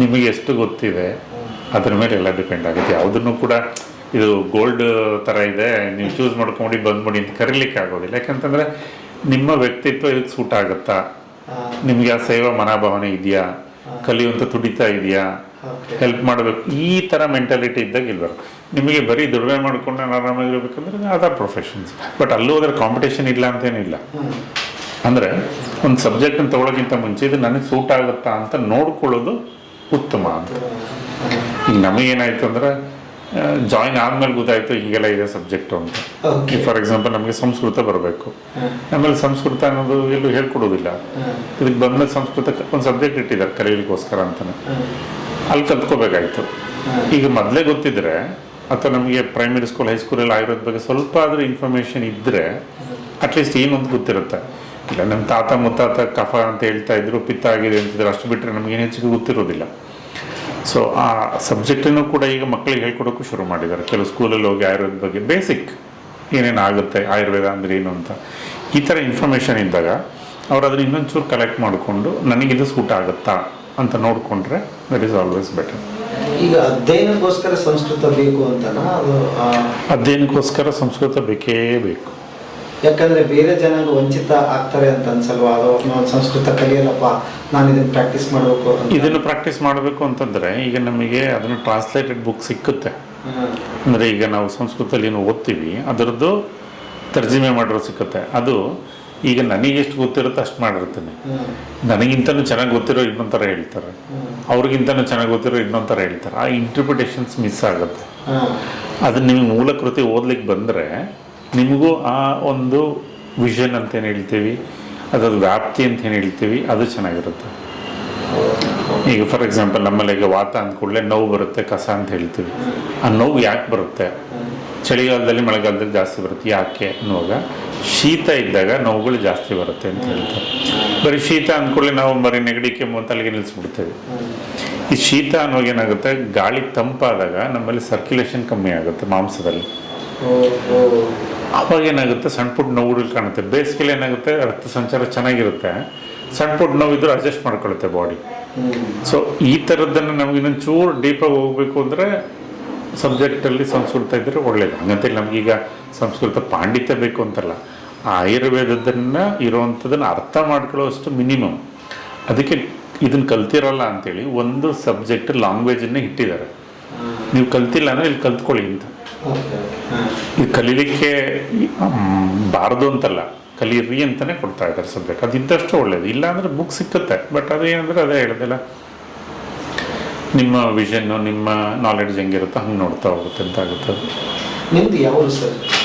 ನಿಮಗೆ ಎಷ್ಟು ಗೊತ್ತಿದೆ, ಅದ್ರ ಮೇಲೆ ಎಲ್ಲ ಡಿಪೆಂಡ್ ಆಗುತ್ತೆ. ಯಾವುದನ್ನು ಕೂಡ ಇದು ಗೋಲ್ಡ್ ಥರ ಇದೆ, ನೀವು ಚೂಸ್ ಮಾಡ್ಕೊಂಡು ಬಂದ್ಬಿಡಿ ಅಂತ ಕರೀಲಿಕ್ಕೆ ಆಗೋದಿಲ್ಲ. ಯಾಕಂತಂದರೆ ನಿಮ್ಮ ವ್ಯಕ್ತಿತ್ವ ಇದಕ್ಕೆ ಸೂಟ್ ಆಗುತ್ತಾ, ನಿಮಗೆ ಆ ಸೇವಾ ಮನೋಭಾವನೆ ಇದೆಯಾ, ಕಲಿಯುವಂಥ ತುಡಿತಾ ಇದೆಯಾ, ಹೆಲ್ಪ್ ಮಾಡಬೇಕು, ಈ ಥರ ಮೆಂಟಾಲಿಟಿ ಇದ್ದಾಗ ಇಲ್ಬಾರ್ದು. ನಿಮಗೆ ಬರೀ ದುಡಿಮೆ ಮಾಡ್ಕೊಂಡು ಆರಾಮಾಗಿರ್ಬೇಕಂದ್ರೆ ಅದರ್ ಪ್ರೊಫೆಷನ್ಸ್. ಬಟ್ ಅಲ್ಲೂ ಹೋದ್ರೆ ಕಾಂಪಿಟೇಷನ್ ಇಲ್ಲ ಅಂತೇನಿಲ್ಲ. ಅಂದರೆ ಒಂದು ಸಬ್ಜೆಕ್ಟನ್ನು ತೊಗೊಳೋಕ್ಕಿಂತ ಮುಂಚೆ ಇದು ನನಗೆ ಸೂಟ್ ಆಗುತ್ತಾ ಅಂತ ನೋಡ್ಕೊಳ್ಳೋದು ಉತ್ತಮ ಅಂತ. ಈಗ ನಮಗೇನಾಯಿತು ಅಂದರೆ ಜಾಯಿನ್ ಆದಮೇಲೆ ಗೊತ್ತಾಯಿತು ಹೀಗೆಲ್ಲ ಇದೆ ಸಬ್ಜೆಕ್ಟು ಅಂತ. ಫಾರ್ ಎಕ್ಸಾಂಪಲ್ ನಮಗೆ ಸಂಸ್ಕೃತ ಬರಬೇಕು, ಆಮೇಲೆ ಸಂಸ್ಕೃತ ಅನ್ನೋದು ಎಲ್ಲೂ ಹೇಳ್ಕೊಡೋದಿಲ್ಲ. ಇದಕ್ಕೆ ಬಂದಮೇಲೆ ಸಂಸ್ಕೃತ ಒಂದು ಸಬ್ಜೆಕ್ಟ್ ಇಟ್ಟಿದ್ದಾರೆ ಕಲೀಲಿಕ್ಕೋಸ್ಕರ ಅಂತಲೇ, ಅಲ್ಲಿ ಕಲ್ತ್ಕೋಬೇಕಾಯ್ತು. ಈಗ ಮೊದಲೇ ಗೊತ್ತಿದ್ರೆ ಅಥವಾ ನಮಗೆ ಪ್ರೈಮರಿ ಸ್ಕೂಲ್ ಹೈಸ್ಕೂಲಲ್ಲಿ ಆಗಿರೋದ್ರ ಬಗ್ಗೆ ಸ್ವಲ್ಪ ಆದರೂ ಇನ್ಫಾರ್ಮೇಷನ್ ಇದ್ದರೆ ಅಟ್ಲೀಸ್ಟ್ ಏನೊಂದು ಗೊತ್ತಿರುತ್ತೆ. ಇಲ್ಲ ನಮ್ಮ ತಾತ ಮುತ್ತಾತ ಕಫ ಅಂತ ಹೇಳ್ತಾ ಇದ್ರು, ಪಿತ್ತ ಆಗಿದೆ ಅಂತಿದ್ರು, ಅಷ್ಟು ಬಿಟ್ಟರೆ ನಮಗೇನು ಹೆಚ್ಚಿಗೆ ಗೊತ್ತಿರೋದಿಲ್ಲ. ಸೊ ಆ ಸಬ್ಜೆಕ್ಟನ್ನು ಕೂಡ ಈಗ ಮಕ್ಕಳಿಗೆ ಹೇಳ್ಕೊಡೋಕ್ಕೂ ಶುರು ಮಾಡಿದ್ದಾರೆ. ಕೆಲವು ಸ್ಕೂಲಲ್ಲಿ ಹೋಗಿ ಆಯುರ್ವೇದ ಬಗ್ಗೆ ಬೇಸಿಕ್ ಏನೇನು ಆಗುತ್ತೆ, ಆಯುರ್ವೇದ ಅಂದರೆ ಏನು ಅಂತ ಈ ಥರ ಇನ್ಫಾರ್ಮೇಷನ್ ಇದ್ದಾಗ ಅವ್ರು ಅದನ್ನ ಇನ್ನೊಂಚೂರು ಕಲೆಕ್ಟ್ ಮಾಡಿಕೊಂಡು ನನಗಿದು ಸೂಟ್ ಆಗುತ್ತಾ ಅಂತ ನೋಡಿಕೊಂಡ್ರೆ ದಟ್ ಈಸ್ ಆಲ್ವೇಸ್ ಬೆಟರ್. ಈಗ ಅಧ್ಯಯನಕ್ಕೋಸ್ಕರ ಸಂಸ್ಕೃತ ಬೇಕು ಅಂತನಾ? ಅದು ಅಧ್ಯಯನಕ್ಕೋಸ್ಕರ ಸಂಸ್ಕೃತ ಬೇಕೇ ಬೇಕು. ಯಾಕಂದರೆ ಬೇರೆ ಜನಾಂಗ ವಂಚಿತ ಆಗ್ತಾರೆ ಅಂತ ಅನ್ಸಲ್ವಾ? ಅದು ನಾವು ಸಂಸ್ಕೃತ ಕಲಿಯಲ್ಲಪ್ಪ, ನಾನು ಇದನ್ನು ಪ್ರಾಕ್ಟೀಸ್ ಮಾಡಬೇಕು ಅಂತ. ಇದನ್ನು ಪ್ರಾಕ್ಟೀಸ್ ಮಾಡಬೇಕು ಅಂತಂದರೆ ಈಗ ನಮಗೆ ಅದನ್ನು ಟ್ರಾನ್ಸ್ಲೇಟೆಡ್ ಬುಕ್ ಸಿಕ್ಕುತ್ತೆ. ಅಂದರೆ ಈಗ ನಾವು ಸಂಸ್ಕೃತದಲ್ಲಿ ಏನು ಓದ್ತೀವಿ ಅದರದ್ದು ತರ್ಜುಮೆ ಮಾಡಿರೋ ಸಿಕ್ಕುತ್ತೆ. ಅದು ಈಗ ನನಗೆ ಎಷ್ಟು ಗೊತ್ತಿರುತ್ತೋ ಅಷ್ಟು ಮಾಡಿರ್ತೀನಿ. ನನಗಿಂತನೂ ಚೆನ್ನಾಗಿ ಗೊತ್ತಿರೋ ಇನ್ನೊಂಥರ ಹೇಳ್ತಾರೆ, ಅವ್ರಿಗಿಂತನೂ ಚೆನ್ನಾಗಿ ಗೊತ್ತಿರೋ ಇನ್ನೊಂಥರ ಹೇಳ್ತಾರೆ. ಆ ಇಂಟರ್ಪ್ರಿಟೇಷನ್ಸ್ ಮಿಸ್ ಆಗುತ್ತೆ. ಅದನ್ನ ನಿಮಗೆ ಮೂಲ ಕೃತಿ ಓದ್ಲಿಕ್ಕೆ ಬಂದರೆ ನಿಮಗೂ ಆ ಒಂದು ವಿಷನ್ ಅಂತ ಏನು ಹೇಳ್ತೀವಿ, ಅದರ ವ್ಯಾಪ್ತಿ ಅಂತ ಏನು ಹೇಳ್ತೀವಿ, ಅದು ಚೆನ್ನಾಗಿರುತ್ತೆ. ಈಗ ಫಾರ್ ಎಕ್ಸಾಂಪಲ್ ನಮ್ಮಲ್ಲಿ ಈಗ ವಾತ ಅಂದ ಕೂಡಲೇ ನೋವು ಬರುತ್ತೆ, ಕಸ ಅಂತ ಹೇಳ್ತೀವಿ. ಆ ನೋವು ಯಾಕೆ ಬರುತ್ತೆ, ಚಳಿಗಾಲದಲ್ಲಿ ಮಳೆಗಾಲದಲ್ಲಿ ಜಾಸ್ತಿ ಬರುತ್ತೆ ಯಾಕೆ ಅನ್ನುವಾಗ, ಶೀತ ಇದ್ದಾಗ ನೋವುಗಳು ಜಾಸ್ತಿ ಬರುತ್ತೆ ಅಂತ ಹೇಳ್ತಾರೆ. ಬರೀ ಶೀತ ಅಂದ್ಕೊಳ್ಳಿ ನಾವು ಬರೀ ನೆಗಡಿ ಕೆಮ್ಮು ಅಂತ ಅಲ್ಲಿಗೆ ನಿಲ್ಲಿಸ್ಬಿಡ್ತೇವೆ. ಈ ಶೀತ ಅನ್ನೋವಾಗ ಏನಾಗುತ್ತೆ, ಗಾಳಿ ತಂಪಾದಾಗ ನಮ್ಮಲ್ಲಿ ಸರ್ಕ್ಯುಲೇಷನ್ ಕಮ್ಮಿ ಆಗುತ್ತೆ ಮಾಂಸದಲ್ಲಿ. ಅವಾಗ ಏನಾಗುತ್ತೆ, ಸಣ್ಣ ಪುಟ್ಟ ನೋವುಗಳು ಕಾಣುತ್ತೆ. ಬೇಸಿಗೆಲಿ ಏನಾಗುತ್ತೆ, ರಕ್ತ ಸಂಚಾರ ಚೆನ್ನಾಗಿರುತ್ತೆ, ಸಣ್ಣ ಪುಟ್ಟ ನೋವಿದ್ರು ಅಡ್ಜಸ್ಟ್ ಮಾಡ್ಕೊಳುತ್ತೆ ಬಾಡಿ. ಸೊ ಈ ಥರದ್ದನ್ನು ನಮ್ಗೆ ಇನ್ನೊಂದು ಚೂರು ಡೀಪಾಗಿ ಹೋಗಬೇಕು ಅಂದರೆ ಸಬ್ಜೆಕ್ಟಲ್ಲಿ ಸಂಸ್ಕೃತ ಇದ್ದರೆ ಒಳ್ಳೇದು. ಹಂಗಂತೇಳಿ ನಮಗೀಗ ಸಂಸ್ಕೃತ ಪಾಂಡಿತ್ಯ ಬೇಕು ಅಂತಲ್ಲ, ಆ ಆಯುರ್ವೇದದನ್ನು ಇರೋವಂಥದ್ದನ್ನು ಅರ್ಥ ಮಾಡ್ಕೊಳ್ಳೋಷ್ಟು ಮಿನಿಮಮ್. ಅದಕ್ಕೆ ಇದನ್ನು ಕಲ್ತಿರಲ್ಲ ಅಂತೇಳಿ ಒಂದು ಸಬ್ಜೆಕ್ಟ್ ಲ್ಯಾಂಗ್ವೇಜನ್ನೇ ಇಟ್ಟಿದ್ದಾರೆ. ನೀವು ಕಲ್ತಿಲ್ಲ ಅಂದರೆ ಇಲ್ಲಿ ಕಲ್ತ್ಕೊಳ್ಳಿ ಅಂತ. ಇದು ಕಲೀಲಿಕ್ಕೆ ಬಾರದು ಅಂತಲ್ಲ, ಕಲೀರಿ ಅಂತಲೇ ಕೊಡ್ತಾ ಇದ್ದಾರೆ ಸಬ್ಜೆಕ್ಟ್. ಅದಿದ್ದಷ್ಟು ಒಳ್ಳೇದು. ಇಲ್ಲ ಅಂದರೆ ಬುಕ್ ಸಿಕ್ಕುತ್ತೆ, ಬಟ್ ಅದೇನಂದರೆ ಅದೇ ಹೇಳೋದಿಲ್ಲ, ನಿಮ್ಮ ವಿಷನ್ನು ನಿಮ್ಮ ನಾಲೆಡ್ಜ್ ಹೆಂಗಿರುತ್ತೋ ಹಂಗೆ ನೋಡ್ತಾ ಹೋಗುತ್ತೆ ಅಂತ ಆಗುತ್ತೆ. ನಿಮ್ದು ಯಾವ ಸರ್?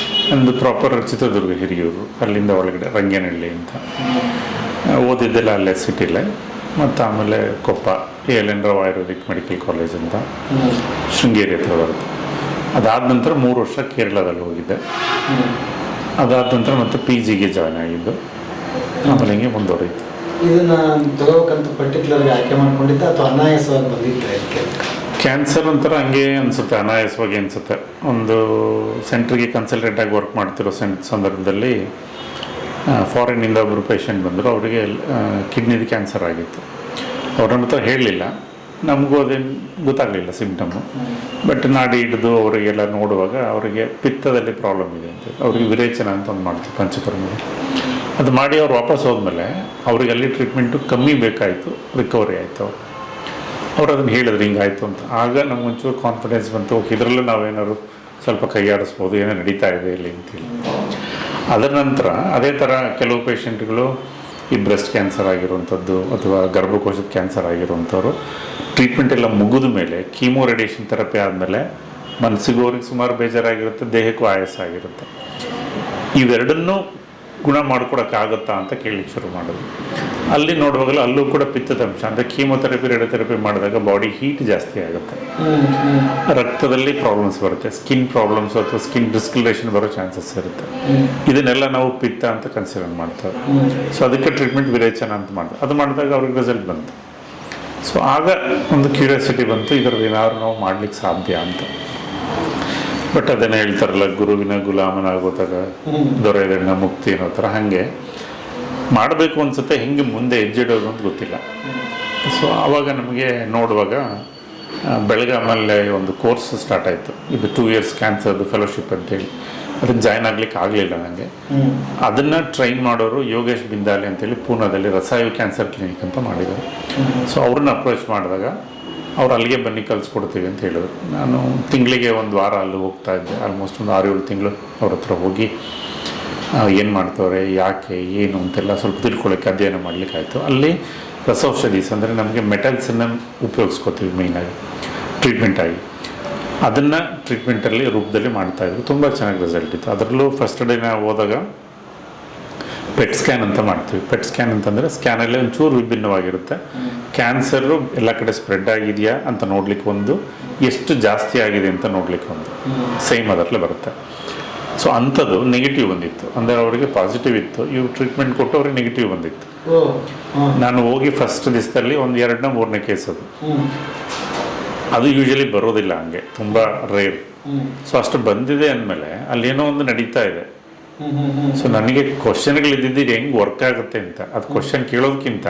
ನಮ್ಮದು ಪ್ರಾಪರ್ ಚಿತ್ರದುರ್ಗ ಹಿರಿಯೂರು, ಅಲ್ಲಿಂದ ಒಳಗಡೆ ರಂಗೇನಹಳ್ಳಿ ಅಂತ. ಓದಿದ್ದೆಲ್ಲ ಅಲ್ಲೇ ಸಿಟಿಲೇ. ಮತ್ತು ಆಮೇಲೆ Koppa L N Rao Ayurvedic medical college ಅಂತ ಶೃಂಗೇರಿ ಹತ್ರ ಬರುತ್ತೆ. ಅದಾದ ನಂತರ 3 ವರ್ಷ ಕೇರಳದಲ್ಲಿ ಹೋಗಿದ್ದೆ. ಅದಾದ ನಂತರ ಮತ್ತೆ PGಗೆ ಜಾಯ್ನ್ ಆಗಿದ್ದು. ಆಮೇಲೆ ಹಿಂಗೆ ಮುಂದುವರಿಯಿತು. ಇದನ್ನ ತಗೋಬೇಕಂತ ಪರ್ಟಿಕ್ಯುಲರ್ ಆಯ್ಕೆ ಮಾಡ್ಕೊಂಡಿದ್ದ ಅಥವಾ ಅನಾಯಾಸವಾಗಿ ಬಂದಿದ್ದೆ? ಕ್ಯಾನ್ಸರ್ ಒಂಥರ ಹಂಗೆ ಅನಿಸುತ್ತೆ, ಅನಾಯಾಸವಾಗಿ ಅನಿಸುತ್ತೆ. ಒಂದು ಸೆಂಟ್ರಿಗೆ ಕನ್ಸಲ್ಟೆಂಟ್ ಆಗಿ ವರ್ಕ್ ಮಾಡ್ತಿರೋ ಸಂದರ್ಭದಲ್ಲಿ ಫಾರಿನ್ನಿಂದ ಒಬ್ಬರು ಪೇಷಂಟ್ ಬಂದರು. ಅವರಿಗೆ ಕಿಡ್ನಿದು ಕ್ಯಾನ್ಸರ್ ಆಗಿತ್ತು. ಅವ್ರನ್ನ ಹತ್ರ ಹೇಳಲಿಲ್ಲ, ನಮಗೂ ಅದೇನು ಗೊತ್ತಾಗಲಿಲ್ಲ ಸಿಂಪ್ಟಮು. ಬಟ್ ನಾಡಿ ಹಿಡಿದು ಅವರಿಗೆಲ್ಲ ನೋಡುವಾಗ ಅವರಿಗೆ ಪಿತ್ತದಲ್ಲಿ ಪ್ರಾಬ್ಲಮ್ ಇದೆ ಅಂತ. ಅವರಿಗೆ ವಿರೇಚನ ಅಂತ ಒಂದು ಮಾಡ್ತೀವಿ ಪಂಚಕರ್ಮ. ಅದು ಮಾಡಿ ಅವ್ರು ವಾಪಸ್ ಹೋದ್ಮೇಲೆ ಅವ್ರಿಗೆ ಅಲ್ಲಿ ಟ್ರೀಟ್ಮೆಂಟು ಕಮ್ಮಿ ಬೇಕಾಯಿತು, ರಿಕವರಿ ಆಯಿತು. ಅವ್ರು ಅದನ್ನು ಹೇಳಿದ್ರು ಹಿಂಗಾಯಿತು ಅಂತ. ಆಗ ನಮಗೊಂಚೂರು ಕಾನ್ಫಿಡೆನ್ಸ್ ಬಂತು, ಓಕೆ ಇದರಲ್ಲೂ ನಾವೇನಾದ್ರು ಸ್ವಲ್ಪ ಕೈಯಾಡಿಸ್ಬೋದು, ಏನೋ ನಡೀತಾ ಇದೆ ಇಲ್ಲಿ ಅಂತೇಳಿ. ಅದರ ನಂತರ ಅದೇ ಥರ ಕೆಲವು ಪೇಷಂಟ್ಗಳು ಈ ಬ್ರೆಸ್ಟ್ ಕ್ಯಾನ್ಸರ್ ಆಗಿರುವಂಥದ್ದು ಅಥವಾ ಗರ್ಭಕೋಶದ ಕ್ಯಾನ್ಸರ್ ಆಗಿರುವಂಥವ್ರು ಟ್ರೀಟ್ಮೆಂಟ್ ಎಲ್ಲ ಮುಗಿದ ಮೇಲೆ ಕೀಮೋ ರೇಡಿಯೇಷನ್ ಥೆರಪಿ ಆದಮೇಲೆ ಮನಸ್ಸಿಗೂ ಅವ್ರಿಗೆ ಸುಮಾರು ಬೇಜಾರಾಗಿರುತ್ತೆ, ದೇಹಕ್ಕೂ ಆಯಾಸ ಆಗಿರುತ್ತೆ. ಇವೆರಡನ್ನೂ ಗುಣ ಮಾಡ್ಕೊಡೋಕ್ಕಾಗುತ್ತಾ ಅಂತ ಕೇಳಲಿಕ್ಕೆ ಶುರು ಮಾಡೋದು. ಅಲ್ಲಿ ನೋಡುವಾಗಲೂ ಅಲ್ಲೂ ಕೂಡ ಪಿತ್ತದ ಅಂಶ, ಅಂದರೆ ಕೀಮೋಥೆರಪಿ ರೇಡಿಯೋಥೆರಪಿ ಮಾಡಿದಾಗ ಬಾಡಿ ಹೀಟ್ ಜಾಸ್ತಿ ಆಗುತ್ತೆ, ರಕ್ತದಲ್ಲಿ ಪ್ರಾಬ್ಲಮ್ಸ್ ಬರುತ್ತೆ, ಸ್ಕಿನ್ ಪ್ರಾಬ್ಲಮ್ಸ್ ಅಥವಾ ಸ್ಕಿನ್ ಡಿಸ್ಕಲರೇಷನ್ ಬರೋ ಚಾನ್ಸಸ್ ಇರುತ್ತೆ. ಇದನ್ನೆಲ್ಲ ನಾವು ಪಿತ್ತ ಅಂತ ಕನ್ಸಿಡರ್ ಮಾಡ್ತಾರೆ. ಸೊ ಅದಕ್ಕೆ ಟ್ರೀಟ್ಮೆಂಟ್ ವಿರೇಚನ ಅಂತ ಮಾಡ್ತಾರೆ. ಅದು ಮಾಡಿದಾಗ ಅವ್ರಿಗೆ ರಿಸಲ್ಟ್ ಬಂತು. ಸೊ ಆಗ ಒಂದು ಕ್ಯೂರಿಯಾಸಿಟಿ ಬಂತು, ಇದರಲ್ಲಿ ಏನಾದ್ರು ನಾವು ಮಾಡ್ಲಿಕ್ಕೆ ಸಾಧ್ಯ ಅಂತ. ಬಟ್ ಅದನ್ನು ಹೇಳ್ತಾರಲ್ಲ, ಗುರುವಿನ ಗುಲಾಮನಾಗೋದಾಗ ದೊರೆಯದಣ್ಣ ಮುಕ್ತಿ ಅನ್ನೋ ಥರ ಹಾಗೆ ಮಾಡಬೇಕು ಅನ್ಸುತ್ತೆ. ಹೆಂಗೆ ಮುಂದೆ ಹೆಜ್ಜೆಡೋದು ಅಂತ ಗೊತ್ತಿಲ್ಲ. ಸೊ ಆವಾಗ ನಮಗೆ ನೋಡುವಾಗ ಬೆಳಗಾಮಲ್ಲೇ ಒಂದು ಕೋರ್ಸ್ ಸ್ಟಾರ್ಟ್ ಆಯಿತು. ಇದು 2 years ಕ್ಯಾನ್ಸರ್ದು ಫೆಲೋಶಿಪ್ ಅಂತೇಳಿ. ಅದಕ್ಕೆ ಜಾಯ್ನ್ ಆಗ್ಲಿಕ್ಕೆ ಆಗಲಿಲ್ಲ ನನಗೆ. ಅದನ್ನು ಟ್ರೈನ್ ಮಾಡೋರು ಯೋಗೇಶ್ ಬಿಂದಾಲಿ ಅಂತೇಳಿ ಪೂನಾದಲ್ಲಿ ರಸಾಯನ ಕ್ಯಾನ್ಸರ್ ಕ್ಲಿನಿಕ್ ಅಂತ ಮಾಡಿದರು. ಸೊ ಅವ್ರನ್ನ ಅಪ್ರೋಚ್ ಮಾಡಿದಾಗ ಅವ್ರು ಅಲ್ಲಿಗೆ ಬನ್ನಿ ಕಲಿಸ್ಕೊಡ್ತೀವಿ ಅಂತ ಹೇಳಿದ್ರು. ನಾನು ತಿಂಗಳಿಗೆ ಒಂದು ವಾರ ಅಲ್ಲಿ ಹೋಗ್ತಾ ಇದ್ದೆ. ಆಲ್ಮೋಸ್ಟ್ ಒಂದು 6-7 ತಿಂಗಳು ಅವ್ರ ಹತ್ರ ಹೋಗಿ ಏನು ಮಾಡ್ತವ್ರೆ, ಯಾಕೆ, ಏನು ಅಂತೆಲ್ಲ ಸ್ವಲ್ಪ ತಿಳ್ಕೊಳ್ಳೋಕ್ಕೆ ಅಧ್ಯಯನ ಮಾಡಲಿಕ್ಕಾಯಿತು. ಅಲ್ಲಿ ರಸೌಷಧೀಸ್ ಅಂದರೆ ನಮಗೆ ಮೆಟಲ್ಸನ್ನು ಉಪಯೋಗಿಸ್ಕೋತೀವಿ ಮೇಯ್ನಾಗಿ ಟ್ರೀಟ್ಮೆಂಟಾಗಿ. ಅದನ್ನು ಟ್ರೀಟ್ಮೆಂಟಲ್ಲಿ ರೂಪದಲ್ಲಿ ಮಾಡ್ತಾಯಿದ್ರು. ತುಂಬ ಚೆನ್ನಾಗಿ ರಿಸಲ್ಟ್ ಇತ್ತು. ಅದರಲ್ಲೂ ಫಸ್ಟ್ ಡೇ ನಾವು ಹೋದಾಗ ಪೆಟ್ ಸ್ಕ್ಯಾನ್ ಅಂತ ಮಾಡ್ತೀವಿ. ಪೆಟ್ ಸ್ಕ್ಯಾನ್ ಅಂತಂದರೆ ಸ್ಕ್ಯಾನಲ್ಲಿ ಒಂಚೂರು ವಿಭಿನ್ನವಾಗಿರುತ್ತೆ. ಕ್ಯಾನ್ಸರು ಎಲ್ಲ ಕಡೆ ಸ್ಪ್ರೆಡ್ ಆಗಿದೆಯಾ ಅಂತ ನೋಡ್ಲಿಕ್ಕೆ ಒಂದು, ಎಷ್ಟು ಜಾಸ್ತಿ ಆಗಿದೆ ಅಂತ ನೋಡ್ಲಿಕ್ಕೆ ಒಂದು, ಸೇಮ್ ಅದರಲ್ಲೇ ಬರುತ್ತೆ. ಸೊ ಅಂಥದ್ದು ನೆಗೆಟಿವ್ ಬಂದಿತ್ತು. ಅಂದರೆ ಅವರಿಗೆ ಪಾಸಿಟಿವ್ ಇತ್ತು, ಇವು ಟ್ರೀಟ್ಮೆಂಟ್ ಕೊಟ್ಟು ಅವ್ರಿಗೆ ನೆಗೆಟಿವ್ ಬಂದಿತ್ತು. ನಾನು ಹೋಗಿ ಫಸ್ಟ್ ದಿವಸದಲ್ಲಿ ಒಂದು 2ನೇ ಕೇಸ್ ಅದು ಯೂಶಲಿ ಬರೋದಿಲ್ಲ, ಹಂಗೆ ತುಂಬ ರೇರ್. ಸೊ ಅಷ್ಟು ಬಂದಿದೆ ಅಂದಮೇಲೆ ಅಲ್ಲೇನೋ ಒಂದು ನಡೀತಾ ಇದೆ. ಸೊ ನನಗೆ ಕ್ವಶನ್ಗಳಿದ್ದು ಹೆಂಗೆ ವರ್ಕ್ ಆಗುತ್ತೆ ಅಂತ, ಅದು ಕ್ವಶನ್ ಕೇಳೋದಕ್ಕಿಂತ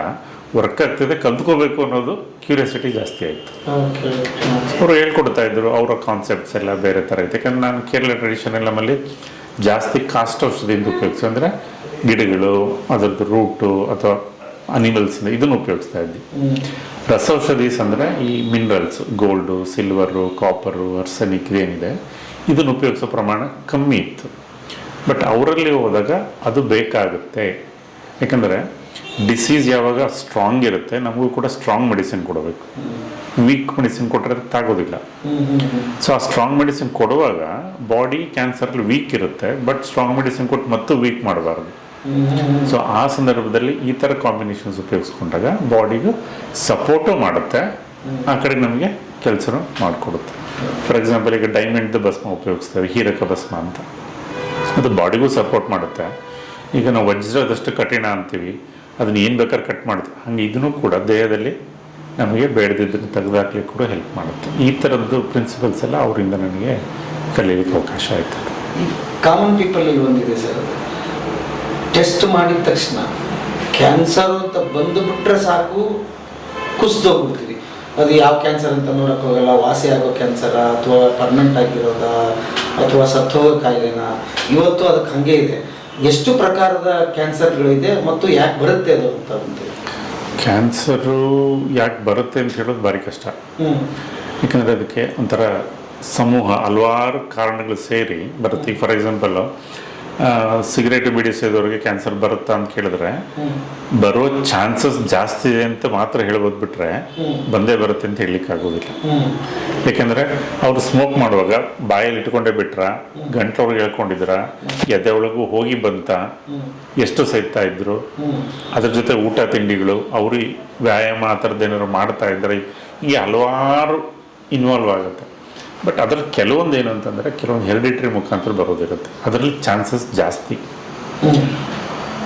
ವರ್ಕ್ ಆಗ್ತಿದೆ ಕಲ್ತ್ಕೋಬೇಕು ಅನ್ನೋದು ಕ್ಯೂರಿಯಾಸಿಟಿ ಜಾಸ್ತಿ ಆಯಿತು. ಅವರು ಹೇಳ್ಕೊಡ್ತಾ ಇದ್ರು, ಅವರ ಕಾನ್ಸೆಪ್ಟ್ಸ್ ಎಲ್ಲ ಬೇರೆ ಥರ ಇತ್ತು. ಯಾಕಂದ್ರೆ ನಾನು ಕೇರಳ ಟ್ರೆಡಿಷನಲ್ ನಮ್ಮಲ್ಲಿ ಜಾಸ್ತಿ ಕಾಸ್ಟ್ ಔಷಧಿಯಿಂದ ಉಪಯೋಗಿಸಿ, ಅಂದರೆ ಗಿಡಗಳು ಅದರದ್ದು ರೂಟು ಅಥವಾ ಅನಿಮಲ್ಸಿಂದ ಇದನ್ನು ಉಪಯೋಗಿಸ್ತಾ ಇದ್ವಿ. ರಸೌಷಧೀಸ್ ಅಂದರೆ ಈ minerals, gold, silver, copper, arsenic ಇದೇನಿದೆ ಇದನ್ನು ಉಪಯೋಗಿಸೋ ಪ್ರಮಾಣ ಕಮ್ಮಿ ಇತ್ತು. ಬಟ್ ಅವರಲ್ಲಿ ಹೋದಾಗ ಅದು ಬೇಕಾಗುತ್ತೆ. ಯಾಕಂದರೆ ಡಿಸೀಸ್ ಯಾವಾಗ ಸ್ಟ್ರಾಂಗ್ ಇರುತ್ತೆ, ನಮಗೂ ಕೂಡ ಸ್ಟ್ರಾಂಗ್ ಮೆಡಿಸಿನ್ ಕೊಡಬೇಕು. ವೀಕ್ ಮೆಡಿಸಿನ್ ಕೊಟ್ಟರೆ ತಾಗೋದಿಲ್ಲ. ಸೊ ಆ ಸ್ಟ್ರಾಂಗ್ ಮೆಡಿಸಿನ್ ಕೊಡುವಾಗ ಬಾಡಿ ಕ್ಯಾನ್ಸರ್ಲಿ ವೀಕ್ ಇರುತ್ತೆ, ಬಟ್ ಸ್ಟ್ರಾಂಗ್ ಮೆಡಿಸಿನ್ ಕೊಟ್ಟು ಮತ್ತು ವೀಕ್ ಮಾಡಬಾರ್ದು. ಸೊ ಆ ಸಂದರ್ಭದಲ್ಲಿ ಈ ಥರ ಕಾಂಬಿನೇಷನ್ಸ್ ಉಪಯೋಗಿಸ್ಕೊಂಡಾಗ ಬಾಡಿಗೂ ಸಪೋರ್ಟು ಮಾಡುತ್ತೆ, ಆ ಕಡೆ ನಮಗೆ ಕೆಲಸನೂ ಮಾಡಿಕೊಡುತ್ತೆ. ಫಾರ್ ಎಕ್ಸಾಂಪಲ್ ಈಗ ಡೈಮಂಡ್ದು ಭಸ್ಮ ಉಪಯೋಗಿಸ್ತೇವೆ, ಹೀರಕ ಭಸ್ಮ ಅಂತ. ಅದು ಬಾಡಿಗೂ ಸಪೋರ್ಟ್ ಮಾಡುತ್ತೆ. ಈಗ ನಾವು ವಜ್ರದಷ್ಟು ಕಠಿಣ ಅಂತೀವಿ, ಅದನ್ನ ಏನು ಬೇಕಾದ್ರೆ ಕಟ್ ಮಾಡ್ತೀವಿ, ಹಾಗೆ ಇದನ್ನು ಕೂಡ ದೇಹದಲ್ಲಿ ನಮಗೆ ಬೇಡದಿದ್ದನ್ನು ತೆಗೆದಾಕ್ಲಿಕ್ಕೆ ಕೂಡ ಹೆಲ್ಪ್ ಮಾಡುತ್ತೆ. ಈ ಥರದ್ದು ಪ್ರಿನ್ಸಿಪಲ್ಸ್ ಎಲ್ಲ ಅವರಿಂದ ನನಗೆ ಕಲೀಲಿಕ್ಕೆ ಅವಕಾಶ ಆಯಿತು. ಈ ಕಾಮನ್ ಪೀಪಲಲ್ಲಿ ಒಂದಿದೆ ಸರ್, ಅದು ಟೆಸ್ಟ್ ಮಾಡಿದ ತಕ್ಷಣ ಕ್ಯಾನ್ಸರ್ ಅಂತ ಬಂದುಬಿಟ್ರೆ ಸಾಕು, ಕುಸಿದೋಗ್ಬಿಡ್ತೀವಿ. ಅದು ಯಾವ ಕ್ಯಾನ್ಸರ್ ಅಂತ ನೋಡೋಕೆ ಹೋಗಲ್ಲ, ವಾಸಿ ಆಗೋ ಕ್ಯಾನ್ಸರ ಅಥವಾ ಪರ್ಮನೆಂಟ್ ಆಗಿರೋದಾ ಅಥವಾ ಸತ್ತೋಗೋ ಕಾಯಿಲೆನಾ, ಇವತ್ತು ಅದಕ್ಕೆ ಹಾಗೆ ಇದೆ. ಎಷ್ಟು ಪ್ರಕಾರದ ಕ್ಯಾನ್ಸರ್ಗಳಿದೆ ಮತ್ತು ಯಾಕೆ ಬರುತ್ತೆ ಅದು ಅಂತ ಅಂತೀವಿ? ಕ್ಯಾನ್ಸರು ಯಾಕೆ ಬರುತ್ತೆ ಅಂತ ಹೇಳೋದು ಭಾರಿ ಕಷ್ಟ. ಯಾಕಂದರೆ ಅದಕ್ಕೆ ಒಂಥರ ಸಮೂಹ ಹಲವಾರು ಕಾರಣಗಳು ಸೇರಿ ಬರುತ್ತೆ. ಫಾರ್ ಎಕ್ಸಾಂಪಲ್ಲು ಸಿಗರೇಟ್ ಬೀಡಿ ಸೇದೋರಿಗೆ ಕ್ಯಾನ್ಸರ್ ಬರುತ್ತಾ ಅಂತ ಕೇಳಿದ್ರೆ ಬರೋ ಚಾನ್ಸಸ್ ಜಾಸ್ತಿ ಇದೆ ಅಂತ ಮಾತ್ರ ಹೇಳ್ಬೋದು, ಬಿಟ್ರೆ ಬಂದೇ ಬರುತ್ತೆ ಅಂತ ಹೇಳಲಿಕ್ಕೆ ಆಗೋದಿಲ್ಲ. ಯಾಕೆಂದರೆ ಅವರು ಸ್ಮೋಕ್ ಮಾಡುವಾಗ ಬಾಯಲ್ಲಿ ಇಟ್ಕೊಂಡೇ ಬಿಟ್ರ, ಗಂಟ್ಲೊಳಗೆ ಹೇಳ್ಕೊಂಡಿದ್ರ, ಎದೆ ಒಳಗೂ ಹೋಗಿ ಬಂತ, ಎಷ್ಟು ಸಹಿತಾ ಇದ್ರು, ಅದ್ರ ಜೊತೆ ಊಟ ತಿಂಡಿಗಳು, ಅವರು ವ್ಯಾಯಾಮ ಆ ಥರದ್ದು ಏನಾದ್ರು ಮಾಡ್ತಾ ಇದ್ದಾರೆ, ಈ ಹಲವಾರು ಇನ್ವಾಲ್ವ್ ಆಗುತ್ತೆ. ಬಟ್ ಅದ್ರ ಕೆಲವೊಂದು ಏನು ಅಂತಂದರೆ ಕೆಲವೊಂದು ಹೆರಿಡಿಟ್ರಿ ಮುಖಾಂತರ ಬರೋದಿರುತ್ತೆ, ಅದರಲ್ಲಿ ಚಾನ್ಸಸ್ ಜಾಸ್ತಿ.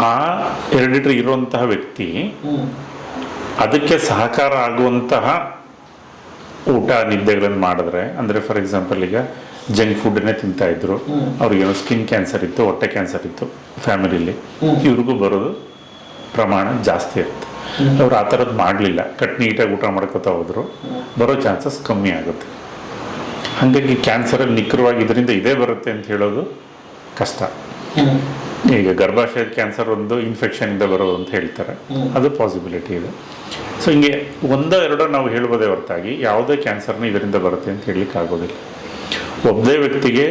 ಆ ಹೆರಿಡಿಟ್ರಿ ಇರುವಂತಹ ವ್ಯಕ್ತಿ ಅದಕ್ಕೆ ಸಹಕಾರ ಆಗುವಂತಹ ಊಟ ನಿದ್ದೆಗಳನ್ನು ಮಾಡಿದ್ರೆ, ಅಂದರೆ ಫಾರ್ ಎಕ್ಸಾಂಪಲ್ ಈಗ ಜಂಕ್ ಫುಡ್ಡನ್ನೇ ತಿಂತಾ ಇದ್ರು, ಅವ್ರಿಗೇನೋ ಸ್ಕಿನ್ ಕ್ಯಾನ್ಸರ್ ಇತ್ತು, ಹೊಟ್ಟೆ ಕ್ಯಾನ್ಸರ್ ಇತ್ತು ಫ್ಯಾಮಿಲಿಲಿ, ಇವ್ರಿಗೂ ಬರೋದು ಪ್ರಮಾಣ ಜಾಸ್ತಿ ಇರುತ್ತೆ. ಅವ್ರು ಆ ಥರದ್ದು ಮಾಡಲಿಲ್ಲ, ಕಟ್ ನೀಟಾಗಿ ಊಟ ಮಾಡ್ಕೋತಾ ಹೋದ್ರು, ಬರೋ ಚಾನ್ಸಸ್ ಕಮ್ಮಿ ಆಗುತ್ತೆ. ಹಾಗಾಗಿ ಕ್ಯಾನ್ಸರಲ್ಲಿ ನಿಖರವಾಗಿ ಇದರಿಂದ ಇದೇ ಬರುತ್ತೆ ಅಂತ ಹೇಳೋದು ಕಷ್ಟ. ಈಗ ಗರ್ಭಾಶಯದ ಕ್ಯಾನ್ಸರ್ ಒಂದು ಇನ್ಫೆಕ್ಷನಿಂದ ಬರೋದು ಅಂತ ಹೇಳ್ತಾರೆ, ಅದು ಪಾಸಿಬಿಲಿಟಿ ಇದೆ. ಸೊ ಹಿಂಗೆ ಒಂದೋ ಎರಡೋ ನಾವು ಹೇಳ್ಬೋದೇ ಹೊರತಾಗಿ ಯಾವುದೇ ಕ್ಯಾನ್ಸರ್ನ ಇದರಿಂದ ಬರುತ್ತೆ ಅಂತ ಹೇಳಲಿಕ್ಕೆ ಆಗೋದಿಲ್ಲ. ಒಬ್ಬದೇ ವ್ಯಕ್ತಿಗೆ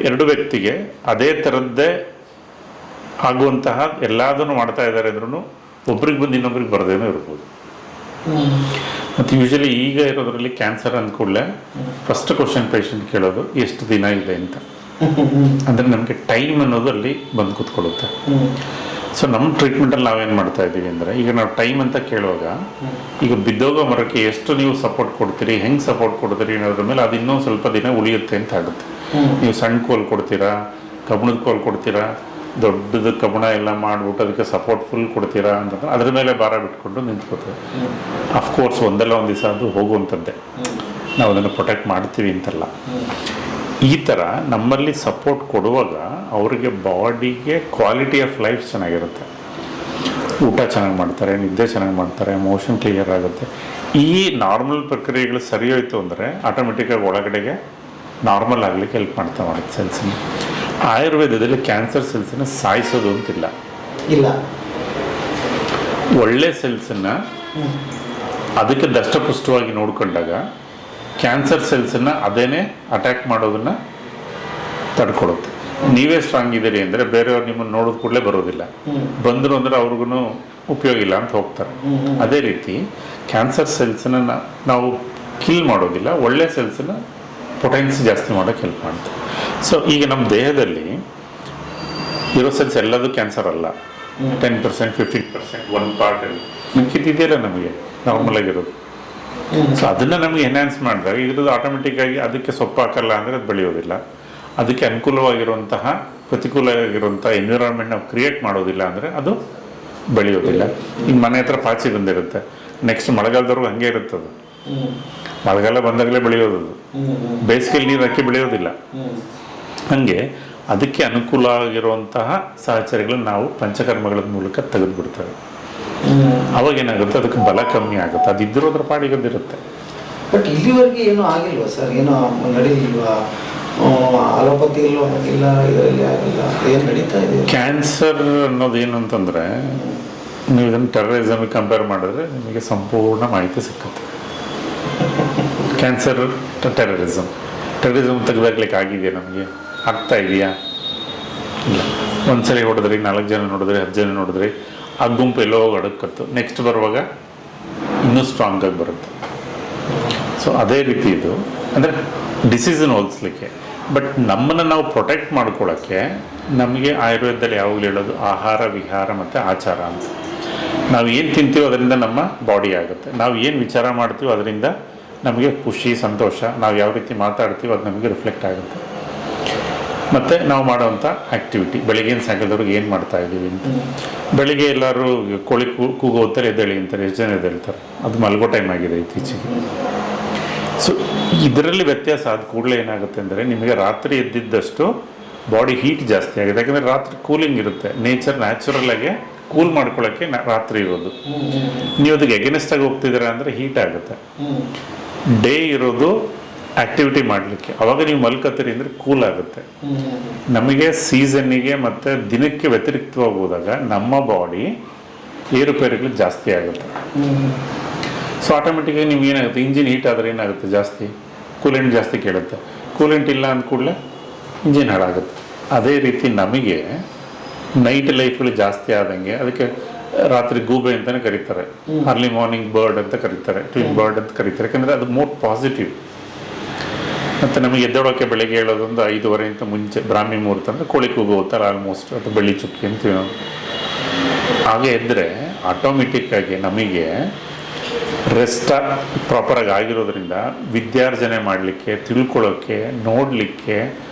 ಎರಡು ವ್ಯಕ್ತಿಗೆ ಅದೇ ಥರದ್ದೇ ಆಗುವಂತಹ ಎಲ್ಲದನ್ನು ಮಾಡ್ತಾ ಇದ್ದಾರೆ ಅಂದ್ರೂ ಒಬ್ರಿಗೆ ಬಂದು ಇನ್ನೊಬ್ರಿಗೆ ಬರದೇನೋ ಇರ್ಬೋದು. ಮತ್ತು ಯೂಶಲಿ ಈಗ ಇರೋದ್ರಲ್ಲಿ ಕ್ಯಾನ್ಸರ್ ಅಂದ ಕೂಡಲೇ ಫಸ್ಟ್ ಕ್ವಶನ್ ಪೇಷಂಟ್ ಕೇಳೋದು ಎಷ್ಟು ದಿನ ಇದೆ ಅಂತ. ಅಂದರೆ ನಮಗೆ ಟೈಮ್ ಅನ್ನೋದು ಅಲ್ಲಿ ಬಂದು ಕೂತ್ಕೊಳ್ಳುತ್ತೆ. ಸೊ ನಮ್ಮ ಟ್ರೀಟ್ಮೆಂಟಲ್ಲಿ ನಾವೇನು ಮಾಡ್ತಾ ಇದ್ದೀವಿ ಅಂದರೆ, ಈಗ ನಾವು ಟೈಮ್ ಅಂತ ಕೇಳುವಾಗ ಈಗ ಬಿದ್ದೋಗೋ ಮರಕ್ಕೆ ಎಷ್ಟು ನೀವು ಸಪೋರ್ಟ್ ಕೊಡ್ತೀರಿ, ಹೆಂಗೆ ಸಪೋರ್ಟ್ ಕೊಡ್ತೀರಿ ಅನ್ನೋದ್ರ ಮೇಲೆ ಅದು ಇನ್ನೂ ಸ್ವಲ್ಪ ದಿನ ಉಳಿಯುತ್ತೆ ಅಂತ ಆಗುತ್ತೆ. ನೀವು ಸಣ್ಣ ಕೋಲ್ ಕೊಡ್ತೀರಾ, ಕಬ್ಬಣದ ಕೋಲ್ ಕೊಡ್ತೀರಾ, ದೊಡ್ಡದು ಕಬ್ಬಣ ಎಲ್ಲ ಮಾಡಿಬಿಟ್ಟು ಅದಕ್ಕೆ ಸಪೋರ್ಟ್ ಫುಲ್ ಕೊಡ್ತೀರಾ ಅಂತಂದ್ರೆ ಅದ್ರ ಮೇಲೆ ಭಾರ ಬಿಟ್ಕೊಂಡು ನಿಂತ್ಕೋತೀವಿ. ಅಫ್ಕೋರ್ಸ್ ಒಂದಲ್ಲ ಒಂದು ದಿವಸ ಅದು ಹೋಗುವಂಥದ್ದೇ, ನಾವು ಅದನ್ನು ಪ್ರೊಟೆಕ್ಟ್ ಮಾಡ್ತೀವಿ ಅಂತಲ್ಲ. ಈ ಥರ ನಮ್ಮಲ್ಲಿ ಸಪೋರ್ಟ್ ಕೊಡುವಾಗ ಅವರಿಗೆ ಬಾಡಿಗೆ ಕ್ವಾಲಿಟಿ ಆಫ್ ಲೈಫ್ ಚೆನ್ನಾಗಿರುತ್ತೆ, ಊಟ ಚೆನ್ನಾಗಿ ಮಾಡ್ತಾರೆ, ನಿದ್ದೆ ಚೆನ್ನಾಗಿ ಮಾಡ್ತಾರೆ, ಮೋಷನ್ ಕ್ಲಿಯರ್ ಆಗುತ್ತೆ. ಈ ನಾರ್ಮಲ್ ಪ್ರಕ್ರಿಯೆಗಳು ಸರಿ ಹೋಯ್ತು ಅಂದರೆ ಆಟೋಮೆಟಿಕ್ಕಾಗಿ ಒಳಗಡೆಗೆ ನಾರ್ಮಲ್ ಆಗಲಿಕ್ಕೆ ಹೆಲ್ಪ್ ಮಾಡುತ್ತೆ ಸೆಲ್ಸನ್ನು. ಆಯುರ್ವೇದದಲ್ಲಿ ಕ್ಯಾನ್ಸರ್ ಸೆಲ್ಸನ್ನು ಸಾಯಿಸೋದು ಅಂತಿಲ್ಲ, ಇಲ್ಲ, ಒಳ್ಳೆ ಸೆಲ್ಸನ್ನು ಅದಕ್ಕೆ ದಷ್ಟಪುಷ್ಟವಾಗಿ ನೋಡ್ಕೊಂಡಾಗ ಕ್ಯಾನ್ಸರ್ ಸೆಲ್ಸನ್ನು ಅದೇನೇ ಅಟ್ಯಾಕ್ ಮಾಡೋದನ್ನು ತಡ್ಕೊಡುತ್ತೆ. ನೀವೇ ಸ್ಟ್ರಾಂಗ್ ಇದ್ದೀರಿ ಅಂದರೆ ಬೇರೆಯವ್ರು ನಿಮ್ಮನ್ನು ನೋಡಿದ ಕೂಡಲೇ ಬರೋದಿಲ್ಲ, ಬಂದರು ಅಂದರೆ ಅವ್ರಿಗೂ ಉಪಯೋಗ ಇಲ್ಲ ಅಂತ ಹೋಗ್ತಾರೆ. ಅದೇ ರೀತಿ ಕ್ಯಾನ್ಸರ್ ಸೆಲ್ಸನ್ನು ನಾವು ಕಿಲ್ ಮಾಡೋದಿಲ್ಲ, ಒಳ್ಳೆ ಸೆಲ್ಸನ್ನು ಪೊಟೆನ್ಸಿ ಜಾಸ್ತಿ ಮಾಡೋಕ್ಕೆ ಹೆಲ್ಪ್ ಮಾಡುತ್ತೆ. ಸೊ ಈಗ ನಮ್ಮ ದೇಹದಲ್ಲಿ ಇರೋ ಸೆಲ್ಸ್ ಎಲ್ಲದೂ ಕ್ಯಾನ್ಸರ್ ಅಲ್ಲ. 10%, 15%, 1% ಮಿಕ್ಕಿದೆಯಲ್ಲ ನಮಗೆ ನಾರ್ಮಲ್ ಆಗಿರೋದು. ಸೊ ಅದನ್ನು ನಮಗೆ ಎನ್ಹ್ಯಾನ್ಸ್ ಮಾಡಿದಾಗ ಇದ್ರದ್ದು ಆಟೋಮೆಟಿಕ್ಕಾಗಿ ಅದಕ್ಕೆ ಸೊಪ್ಪು ಹಾಕಲ್ಲ ಅಂದರೆ ಅದು ಬೆಳೆಯೋದಿಲ್ಲ. ಅದಕ್ಕೆ ಅನುಕೂಲವಾಗಿರುವಂತಹ ಪ್ರತಿಕೂಲವಾಗಿರುವಂಥ ಎನ್ವಿರಾನ್ಮೆಂಟ್ ನಾವು ಕ್ರಿಯೇಟ್ ಮಾಡೋದಿಲ್ಲ ಅಂದರೆ ಅದು ಬೆಳೆಯೋದಿಲ್ಲ. ಈಗ ಮನೆ ಹತ್ರ ಪಾಚಿ ಬಂದಿರುತ್ತೆ, ನೆಕ್ಸ್ಟ್ ಮಳೆಗಾಲದವ್ರಿಗೂ ಹಾಗೆ ಇರುತ್ತದು. ಮಳೆಗಾಲ ಬಂದಾಗಲೇ ಬೆಳೆಯೋದು, ಬೇಸಿಗೆಯಲ್ಲಿ ನೀರು ಹಾಕಿ ಬೆಳೆಯೋದಿಲ್ಲ. ಹಾಗೆ ಅದಕ್ಕೆ ಅನುಕೂಲ ಆಗಿರುವಂತಹ ಸಹಚರಿಗಳನ್ನ ನಾವು ಪಂಚಕರ್ಮಗಳ ಮೂಲಕ ತೆಗೆದುಬಿಡ್ತೇವೆ. ಅವಾಗ ಏನಾಗುತ್ತೆ, ಅದಕ್ಕೆ ಬಲ ಕಮ್ಮಿ ಆಗುತ್ತೆ, ಅದಿದ್ದರೂ ಅದ್ರ ಪಾಡಿಗದಿರುತ್ತೆ. ಬಟ್ ಇಲ್ಲಿವರೆಗೆ ಏನೂ ಆಗಿಲ್ವಾ ಸರ್? ಏನೋ ನಡೀಲಿಲ್ವಾ? ಅಲೋಪತಿ ಇಲ್ವಾ? ಇಲ್ಲ, ಇದರಲ್ಲಿ ಆಗಿಲ್ಲ, ಏನು ನಡೀತಾ ಇದೆ? ಕ್ಯಾನ್ಸರ್ ಅನ್ನೋದೇನು ಅಂತಂದರೆ, ನೀವು ಇದನ್ನು ಟೆರರಿಸಮ್ಗೆ ಕಂಪೇರ್ ಮಾಡಿದ್ರೆ ನಿಮಗೆ ಸಂಪೂರ್ಣ ಮಾಹಿತಿ ಸಿಕ್ಕುತ್ತೆ. ಕ್ಯಾನ್ಸರ್ ಟೆರರಿಸಮ್ ತೆಗೆದಾಕ್ಲಿಕ್ಕೆ ಆಗಿದೆಯಾ? ನಮಗೆ ಆಗ್ತಾ ಇದೆಯಾ? ಇಲ್ಲ. ಒಂದ್ಸರಿ ಹೊಡೆದ್ರಿ, 4 ಜನ ನೋಡಿದ್ರಿ, 10 ಜನ ನೋಡಿದ್ರಿ, ಆ ಗುಂಪು ಎಲ್ಲೋ ಅಡಕತ್ತು, ನೆಕ್ಸ್ಟ್ ಬರುವಾಗ ಇನ್ನೂ ಸ್ಟ್ರಾಂಗಾಗಿ ಬರುತ್ತೆ. ಸೊ ಅದೇ ರೀತಿ ಇದು ಅಂದರೆ ಡಿಸೀಸನ್ನು ಹೋಲಿಸ್ಲಿಕ್ಕೆ. ಬಟ್ ನಮ್ಮನ್ನು ನಾವು ಪ್ರೊಟೆಕ್ಟ್ ಮಾಡ್ಕೊಳ್ಳೋಕ್ಕೆ ನಮಗೆ ಆಯುರ್ವೇದದಲ್ಲಿ ಯಾವಾಗಲೂ ಹೇಳೋದು ಆಹಾರ, ವಿಹಾರ ಮತ್ತು ಆಚಾರ ಅಂತ. ನಾವು ಏನು ತಿಂತೀವೋ ಅದರಿಂದ ನಮ್ಮ ಬಾಡಿ ಆಗುತ್ತೆ, ನಾವು ಏನು ವಿಚಾರ ಮಾಡ್ತೀವೋ ಅದರಿಂದ ನಮಗೆ ಖುಷಿ, ಸಂತೋಷ, ನಾವು ಯಾವ ರೀತಿ ಮಾತಾಡ್ತೀವೋ ಅದು ನಮಗೆ ರಿಫ್ಲೆಕ್ಟ್ ಆಗುತ್ತೆ. ಮತ್ತು ನಾವು ಮಾಡೋವಂಥ ಆ್ಯಕ್ಟಿವಿಟಿ, ಬೆಳಿಗ್ಗೆಯಿಂದ ಸಾಯಂಕಾಲದವ್ರಿಗೆ ಏನು ಮಾಡ್ತಾ ಇದ್ದೀವಿ ಅಂತ. ಬೆಳಿಗ್ಗೆ ಎಲ್ಲರೂ ಕೋಳಿ ಕೂಗೋ ಹೊತ್ತಲ್ಲಿ ಎದ್ದೇಳಿ ಅಂತಾರೆ, ಎಷ್ಟು ಜನ ಎದ್ದೇಳ್ತಾರೆ? ಅದು ಮಲ್ಗೋ ಟೈಮ್ ಆಗಿದೆ ಇತ್ತೀಚೆಗೆ. ಸೊ ಇದರಲ್ಲಿ ವ್ಯತ್ಯಾಸ ಆದ ಕೂಡಲೇ ಏನಾಗುತ್ತೆ ಅಂದರೆ, ನಿಮಗೆ ರಾತ್ರಿ ಎದ್ದಿದ್ದಷ್ಟು ಬಾಡಿ ಹೀಟ್ ಜಾಸ್ತಿ ಆಗಿದೆ. ಯಾಕಂದರೆ ರಾತ್ರಿ ಕೂಲಿಂಗ್ ಇರುತ್ತೆ, ನ್ಯಾಚುರಲ್ಲಾಗೆ ಕೂಲ್ ಮಾಡ್ಕೊಳ್ಳೋಕ್ಕೆ ರಾತ್ರಿ ಇರೋದು. ನೀವು ಅದಕ್ಕೆ ಎಗೇನೆಸ್ಟಾಗಿ ಹೋಗ್ತಿದ್ದೀರಾ ಅಂದರೆ ಹೀಟ್ ಆಗುತ್ತೆ. ಡೇ ಇರೋದು ಆ್ಯಕ್ಟಿವಿಟಿ ಮಾಡಲಿಕ್ಕೆ, ಅವಾಗ ನೀವು ಮಲ್ಕತ್ತೀರಿ ಅಂದರೆ ಕೂಲ್ ಆಗುತ್ತೆ. ನಮಗೆ ಸೀಸನ್ನಿಗೆ ಮತ್ತು ದಿನಕ್ಕೆ ವ್ಯತಿರಿಕ್ತವಾಗಿ ಹೋದಾಗ ನಮ್ಮ ಬಾಡಿ ಏರುಪೇರುಗಳು ಜಾಸ್ತಿ ಆಗುತ್ತೆ. ಸೊ ಆಟೋಮೆಟಿಕಾಗಿ ನಿಮ್ಗೆ ಏನಾಗುತ್ತೆ, ಇಂಜಿನ್ ಹೀಟ್ ಆದರೆ ಏನಾಗುತ್ತೆ, ಜಾಸ್ತಿ ಕೂಲೆಂಟ್ ಜಾಸ್ತಿ ಕೇಳುತ್ತೆ. ಕೂಲೆಂಟ್ ಇಲ್ಲ ಅಂದ ಕೂಡಲೇ ಇಂಜಿನ್ ಹಾಳಾಗುತ್ತೆ. ಅದೇ ರೀತಿ ನಮಗೆ ನೈಟ್ ಲೈಫ್ಗಳು ಜಾಸ್ತಿ ಆದಂಗೆ, ಅದಕ್ಕೆ ರಾತ್ರಿ ಗೂಬೆ ಅಂತಲೇ ಕರೀತಾರೆ, ಅರ್ಲಿ ಮಾರ್ನಿಂಗ್ ಬರ್ಡ್ ಅಂತ ಕರೀತಾರೆ, ಟ್ವಿನ್ ಬರ್ಡ್ ಅಂತ ಕರೀತಾರೆ. ಯಾಕಂದರೆ ಅದು ಮೋರ್ ಪಾಸಿಟಿವ್. ಮತ್ತು ನಮಗೆ ಎದ್ದೇಳೋಕ್ಕೆ ಬೆಳಗ್ಗೆ ಹೇಳೋದೊಂದು 5:30 ಮುಂಚೆ ಬ್ರಾಹ್ಮಿ ಮುಹೂರ್ತ ಅಂದರೆ ಕೋಳಿ ಕೂಗು ಹೋಗ್ತಾರೆ ಆಲ್ಮೋಸ್ಟ್, ಅಥವಾ ಬೆಳ್ಳಿ ಚುಕ್ಕಿ ಅಂತೀವಿ ನಾವು. ಹಾಗೆ ಎದ್ದರೆ ಆಟೋಮೆಟಿಕ್ಕಾಗಿ ನಮಗೆ ರೆಸ್ಟ್ ಪ್ರಾಪರಾಗಿ ಆಗಿರೋದ್ರಿಂದ ವಿದ್ಯಾರ್ಜನೆ ಮಾಡಲಿಕ್ಕೆ, ತಿಳ್ಕೊಳ್ಳೋಕ್ಕೆ, ನೋಡಲಿಕ್ಕೆ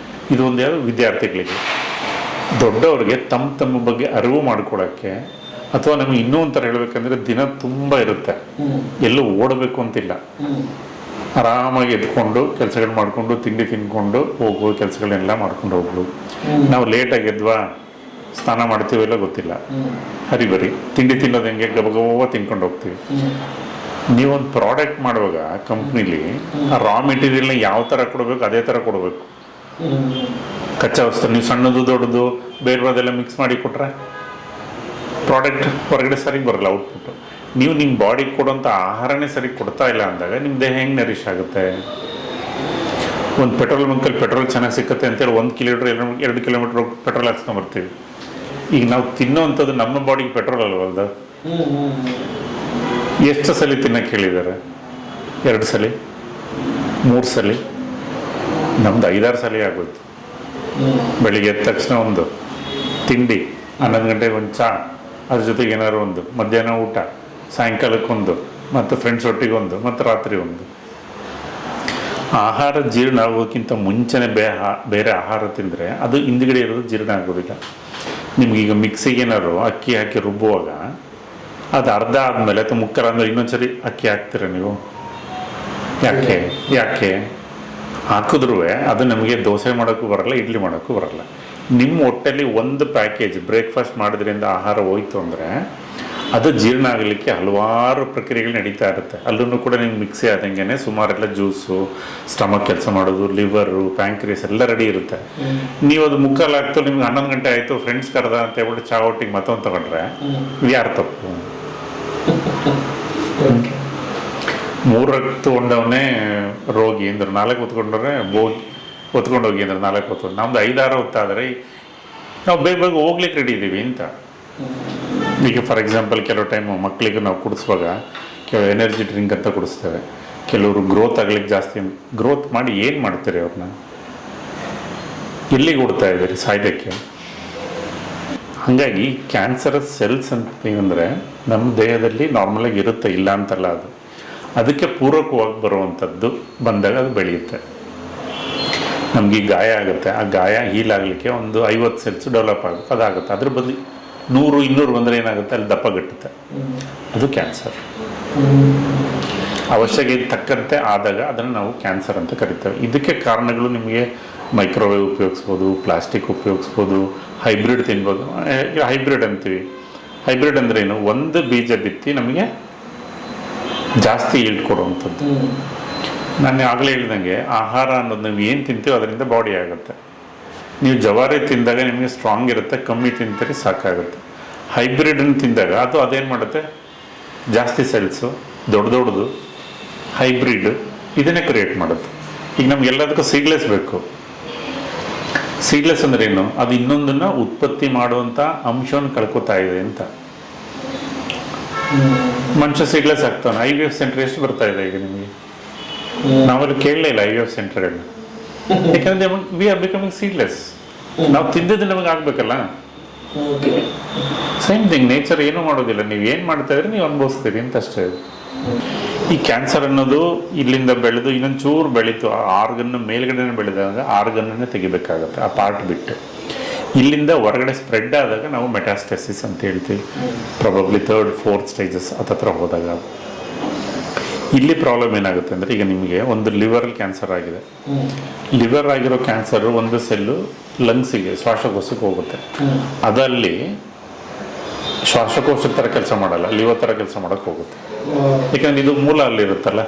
ಇದು ಒಂದು ಯಾವುದು ವಿದ್ಯಾರ್ಥಿಗಳಿಗೆ, ದೊಡ್ಡವ್ರಿಗೆ ತಮ್ಮ ಬಗ್ಗೆ ಅರಿವು ಮಾಡ್ಕೊಳ್ಳೋಕ್ಕೆ, ಅಥವಾ ನಮಗೆ ಇನ್ನೂ ಒಂಥರ ಹೇಳಬೇಕಂದ್ರೆ ದಿನ ತುಂಬ ಇರುತ್ತೆ, ಎಲ್ಲೂ ಓಡಬೇಕು ಅಂತಿಲ್ಲ, ಆರಾಮಾಗಿ ಎದ್ಕೊಂಡು ಕೆಲಸಗಳು ಮಾಡಿಕೊಂಡು ತಿಂಡಿ ತಿನ್ಕೊಂಡು ಹೋಗ್ಬೋದು, ಕೆಲಸಗಳನ್ನೆಲ್ಲ ಮಾಡ್ಕೊಂಡು ಹೋಗ್ಬೋದು. ನಾವು ಲೇಟಾಗಿ ಎದ್ವಾ, ಸ್ನಾನ ಮಾಡ್ತೀವೆಲ್ಲ ಗೊತ್ತಿಲ್ಲ, ಹರಿಬರಿ ತಿಂಡಿ ತಿನ್ನೋದು ಹೆಂಗೆ ಗಬಗಬ ತಿನ್ಕೊಂಡು ಹೋಗ್ತೀವಿ. ನೀವೊಂದು ಪ್ರಾಡಕ್ಟ್ ಮಾಡುವಾಗ ಕಂಪ್ನಿಲಿ ಆ ರಾ ಮೆಟೀರಿಯಲ್ನ ಯಾವ ಥರ ಕೊಡಬೇಕು ಅದೇ ಥರ ಕೊಡಬೇಕು. ಕಚ್ಚಾ ವಸ್ತು ನೀವು ಸಣ್ಣದು ದೊಡ್ಡದು ಬೇರೆದೆಲ್ಲ ಮಿಕ್ಸ್ ಮಾಡಿ ಕೊಟ್ರೆ ಪ್ರಾಡಕ್ಟ್ ಹೊರಗಡೆ ಸರಿಗೆ ಬರಲ್ಲ ಔಟ್ಪುಟ್ಟು. ನೀವು ನಿಮ್ಮ ಬಾಡಿಗೆ ಕೊಡೋಂಥ ಆಹಾರನೇ ಸರಿ ಕೊಡ್ತಾ ಇಲ್ಲ ಅಂದಾಗ ನಿಮ್ಮ ದೇಹ ಹೆಂಗೆ ನರಿಶ್ ಆಗುತ್ತೆ? ಒಂದು ಪೆಟ್ರೋಲ್ ಬಂಕಲ್ಲಿ ಪೆಟ್ರೋಲ್ ಚೆನ್ನಾಗಿ ಸಿಕ್ಕತ್ತೆ ಅಂತೇಳಿ 1 ಕಿಲೋಮೀಟ್ರ್ 2 ಕಿಲೋಮೀಟ್ರ್ ಪೆಟ್ರೋಲ್ ಹಾಕ್ಸ್ಕೊಂಬರ್ತೀವಿ. ಈಗ ನಾವು ತಿನ್ನೋವಂಥದ್ದು ನಮ್ಮ ಬಾಡಿಗೆ ಪೆಟ್ರೋಲ್ ಅಲ್ವಲ್ದು. ಎಷ್ಟು ಸಲ ತಿನ್ನಕ್ಕೆ ಹೇಳಿದ್ದಾರೆ? 2 ಸಲ 3 ಸಲ, ನಮ್ದು 5-6 ಸಲ ಆಗೋಯ್ತು. ಬೆಳಿಗ್ಗೆ ಎದ್ದ ತಕ್ಷಣ ಒಂದು ತಿಂಡಿ, 11 ಗಂಟೆಗೆ ಒಂದು ಚಹಾ, ಅದ್ರ ಜೊತೆಗೆ ಏನಾದ್ರು ಒಂದು, ಮಧ್ಯಾಹ್ನ ಊಟ, ಸಾಯಂಕಾಲಕ್ಕೊಂದು, ಮತ್ತು ಫ್ರೆಂಡ್ಸ್ ಒಟ್ಟಿಗೆ ಒಂದು, ಮತ್ತು ರಾತ್ರಿ ಒಂದು. ಆಹಾರ ಜೀರ್ಣ ಆಗೋಕ್ಕಿಂತ ಮುಂಚೆನೇ ಬೇರೆ ಆಹಾರ ತಿಂದರೆ ಅದು ಹಿಂದ್ಗಡೆ ಇರೋದು ಜೀರ್ಣ ಆಗೋದಿಲ್ಲ. ನಿಮ್ಗೀಗ ಮಿಕ್ಸಿಗೆ ಏನಾದ್ರು ಅಕ್ಕಿ ಹಾಕಿ ರುಬ್ಬುವಾಗ ಅದು ಅರ್ಧ ಆದಮೇಲೆ ಅಥವಾ ಮುಕ್ಕರ ಅಂದರೆ ಇನ್ನೊಂದ್ಸರಿ ಅಕ್ಕಿ ಹಾಕ್ತೀರ ನೀವು? ಯಾಕೆ ಹಾಕಿದ್ರೂ ಅದು ನಮಗೆ ದೋಸೆ ಮಾಡೋಕ್ಕೂ ಬರಲ್ಲ, ಇಡ್ಲಿ ಮಾಡೋಕ್ಕೂ ಬರಲ್ಲ. ನಿಮ್ಮ ಹೊಟ್ಟೆಲಿ ಒಂದು ಪ್ಯಾಕೇಜ್ ಬ್ರೇಕ್ಫಾಸ್ಟ್ ಮಾಡೋದ್ರಿಂದ ಆಹಾರ ಹೋಯ್ತು ಅಂದರೆ ಅದು ಜೀರ್ಣ ಆಗಲಿಕ್ಕೆ ಹಲವಾರು ಪ್ರಕ್ರಿಯೆಗಳು ನಡೀತಾ ಇರುತ್ತೆ. ಅಲ್ಲೂ ಕೂಡ ನಿಮ್ಗೆ ಮಿಕ್ಸಿ ಆದಂಗೆ ಸುಮಾರೆಲ್ಲ ಜ್ಯೂಸು, ಸ್ಟಮಕ್ ಕೆಲಸ ಮಾಡೋದು, ಲಿವರು, ಪ್ಯಾಂಕ್ರಿಯಸ್ ಎಲ್ಲ ರೆಡಿ ಇರುತ್ತೆ. ನೀವು ಅದು ಮುಕ್ಕಾಲು ಆಗ್ತು, ನಿಮ್ಗೆ 11 ಗಂಟೆ ಆಯಿತು, ಫ್ರೆಂಡ್ಸ್ ಕರೆದ ಅಂತ ಹೇಳ್ಬಿಟ್ಟು ಚಾ ಒಟ್ಟಿಗೆ ಮತ್ತೊಂದು ತಗೊಂಡ್ರೆ ಇದು ಯಾರು ತಪ್ಪು? 3 ತಗೊಂಡವನೇ ರೋಗಿ ಅಂದ್ರೆ 4 ಹೊತ್ಕೊಂಡ್ರೆ ಹೊತ್ಕೊಂಡು ಹೋಗಿ ಅಂದ್ರೆ 4 ಹೊತ್ಕೊಂಡು, ನಮ್ದು 5-6 ಹೊತ್ತಾದರೆ ನಾವು ಬೇಗ ಹೋಗ್ಲಿಕ್ಕೆ ರೆಡಿ ಇದ್ದೀವಿ ಅಂತ. ಈಗ ಫಾರ್ ಎಕ್ಸಾಂಪಲ್ ಕೆಲವು ಟೈಮ್ ಮಕ್ಕಳಿಗೆ ನಾವು ಕುಡಿಸುವಾಗ ಕೆಲವು ಎನರ್ಜಿ ಡ್ರಿಂಕ್ ಅಂತ ಕುಡಿಸ್ತೇವೆ, ಕೆಲವರು ಗ್ರೋತ್ ಆಗ್ಲಿಕ್ಕೆ ಜಾಸ್ತಿ ಗ್ರೋತ್ ಮಾಡಿ ಏನು ಮಾಡ್ತೀರಿ ಅವ್ರನ್ನ, ಎಲ್ಲಿಗೆ ಕೊಡ್ತಾ ಇದ್ದೀರಿ ಸಾಯ್ದಕ್ಕೆ. ಹಾಗಾಗಿ ಕ್ಯಾನ್ಸರಸ್ ಸೆಲ್ಸ್ ಅಂತ ಏನಂದರೆ ನಮ್ಮ ದೇಹದಲ್ಲಿ ನಾರ್ಮಲಾಗಿ ಇರುತ್ತೆ, ಇಲ್ಲ ಅಂತಲ್ಲ, ಅದಕ್ಕೆ ಪೂರಕವಾಗಿ ಬರುವಂಥದ್ದು ಬಂದಾಗ ಅದು ಬೆಳೆಯುತ್ತೆ. ನಮಗೆ ಗಾಯ ಆಗುತ್ತೆ, ಆ ಗಾಯ ಹೀಲ್ ಆಗಲಿಕ್ಕೆ ಒಂದು 50 ಸೆಲ್ಸ್ ಡೆವಲಪ್ ಆಗುತ್ತೆ, ಅದಾಗುತ್ತೆ. ಅದ್ರ ಬದಲು 100-200 ಬಂದರೆ ಏನಾಗುತ್ತೆ, ಅಲ್ಲಿ ದಪ್ಪಗಟ್ಟುತ್ತೆ, ಅದು ಕ್ಯಾನ್ಸರ್. ಅವಶ್ಯಕತೆ ತಕ್ಕಂತೆ ಆದಾಗ ಅದನ್ನು ನಾವು ಕ್ಯಾನ್ಸರ್ ಅಂತ ಕರಿತೇವೆ. ಇದಕ್ಕೆ ಕಾರಣಗಳು ನಿಮಗೆ ಮೈಕ್ರೋವೇವ್ ಉಪಯೋಗಿಸ್ಬೋದು, ಪ್ಲಾಸ್ಟಿಕ್ ಉಪಯೋಗಿಸ್ಬೋದು, ಹೈಬ್ರಿಡ್ ತಿನ್ಬೋದು. ಹೈಬ್ರಿಡ್ ಅಂತೀವಿ. ಹೈಬ್ರಿಡ್ ಅಂದ್ರೆ ಏನು, ಒಂದು ಬೀಜ ಬಿತ್ತಿ ನಮಗೆ ಜಾಸ್ತಿ ಈಲ್ಡ್ ಕೊಡುವಂಥದ್ದು. ನಾನು ಆಗಲೇ ಹೇಳ್ದಂಗೆ ಆಹಾರ ಅನ್ನೋದು ನೀವು ಏನು ತಿಂತೀವೋ ಅದರಿಂದ ಬಾಡಿ ಆಗುತ್ತೆ. ನೀವು ಜವಾರಿ ತಿಂದಾಗ ನಿಮಗೆ ಸ್ಟ್ರಾಂಗ್ ಇರುತ್ತೆ, ಕಮ್ಮಿ ತಿಂತೀರಿ ಸಾಕಾಗುತ್ತೆ. ಹೈಬ್ರಿಡನ್ನು ತಿಂದಾಗ ಅದು ಅದೇನು ಮಾಡುತ್ತೆ, ಜಾಸ್ತಿ ಸೆಲ್ಸು, ದೊಡ್ಡದು ಹೈಬ್ರಿಡ್ ಇದನ್ನೇ ಕ್ರಿಯೇಟ್ ಮಾಡುತ್ತೆ. ಈಗ ನಮ್ಗೆಲ್ಲದಕ್ಕೂ ಸೀಡ್ಲೆಸ್ ಬೇಕು. ಸೀಡ್ಲೆಸ್ ಅಂದ್ರೆ ಏನು, ಅದು ಇನ್ನೊಂದನ್ನು ಉತ್ಪತ್ತಿ ಮಾಡುವಂಥ ಅಂಶವನ್ನು ಕಳ್ಕೊತಾ ಇದೆ ಅಂತ. ಮನುಷ್ಯ ಸೀಡ್ಲೆಸ್ ಆಗ್ತಾನೆ. IVF ಸೆಂಟರ್ ಎಷ್ಟು ಬರ್ತಾ ಇದೆ ಈಗ ನಿಮಗೆ? ನಾವಲ್ಲಿ ಕೇಳಲೇ ಇಲ್ಲ IVF ಸೆಂಟರ್ಗಳನ್ನ, ಯಾಕಂದ್ರೆ ವಿ ಆರ್ ಬಿಕಮಿಂಗ್ ಸೀಡ್ಲೆಸ್. ನಾವು ತಿಂದಿದ್ದು ನಮಗೆ ಆಗ್ಬೇಕಲ್ಲ. ಸೇಮ್ ಥಿಂಗ್, ನೇಚರ್ ಏನೂ ಮಾಡೋದಿಲ್ಲ, ನೀವು ಏನು ಮಾಡ್ತಾ ಇದ್ರೆ ನೀವು ಅನುಭವಿಸ್ತೀರಿ ಅಂತ ಅಷ್ಟೇ. ಈ ಕ್ಯಾನ್ಸರ್ ಅನ್ನೋದು ಇಲ್ಲಿಂದ ಬೆಳೆದು ಇನ್ನೊಂದು ಚೂರು ಬೆಳೀತು, ಆ ಆರ್ಗನ್ ಮೇಲ್ಗಡೆನೇ ಬೆಳೆದಾಗ ಆರ್ಗನ್ನೇ ತೆಗಿಬೇಕಾಗತ್ತೆ, ಆ ಪಾರ್ಟ್ ಬಿಟ್ಟು. ಇಲ್ಲಿಂದ ಹೊರಗಡೆ ಸ್ಪ್ರೆಡ್ ಆದಾಗ ನಾವು ಮೆಟಾಸ್ಟೆಸಿಸ್ ಅಂತ ಹೇಳ್ತೀವಿ. ಪ್ರಾಬಬ್ಲಿ 3rd 4th ಸ್ಟೇಜಸ್ ಹತ್ರ ಹೋದಾಗ. ಇಲ್ಲಿ ಪ್ರಾಬ್ಲಮ್ ಏನಾಗುತ್ತೆ ಅಂದರೆ, ಈಗ ನಿಮಗೆ ಒಂದು ಲಿವರಲ್ಲಿ ಕ್ಯಾನ್ಸರ್ ಆಗಿದೆ. ಲಿವರ್ ಆಗಿರೋ ಕ್ಯಾನ್ಸರ್ ಒಂದು ಸೆಲ್ಲು ಲಂಗ್ಸಿಗೆ, ಶ್ವಾಸಕೋಶಕ್ಕೆ ಹೋಗುತ್ತೆ. ಅದಲ್ಲಿ ಶ್ವಾಸಕೋಶದ ಥರ ಕೆಲಸ ಮಾಡಲ್ಲ, ಲಿವರ್ ಥರ ಕೆಲಸ ಮಾಡೋಕ್ಕೆ ಹೋಗುತ್ತೆ. ಯಾಕಂದ್ರೆ ಇದು ಮೂಲ ಅಲ್ಲಿರುತ್ತಲ್ಲ,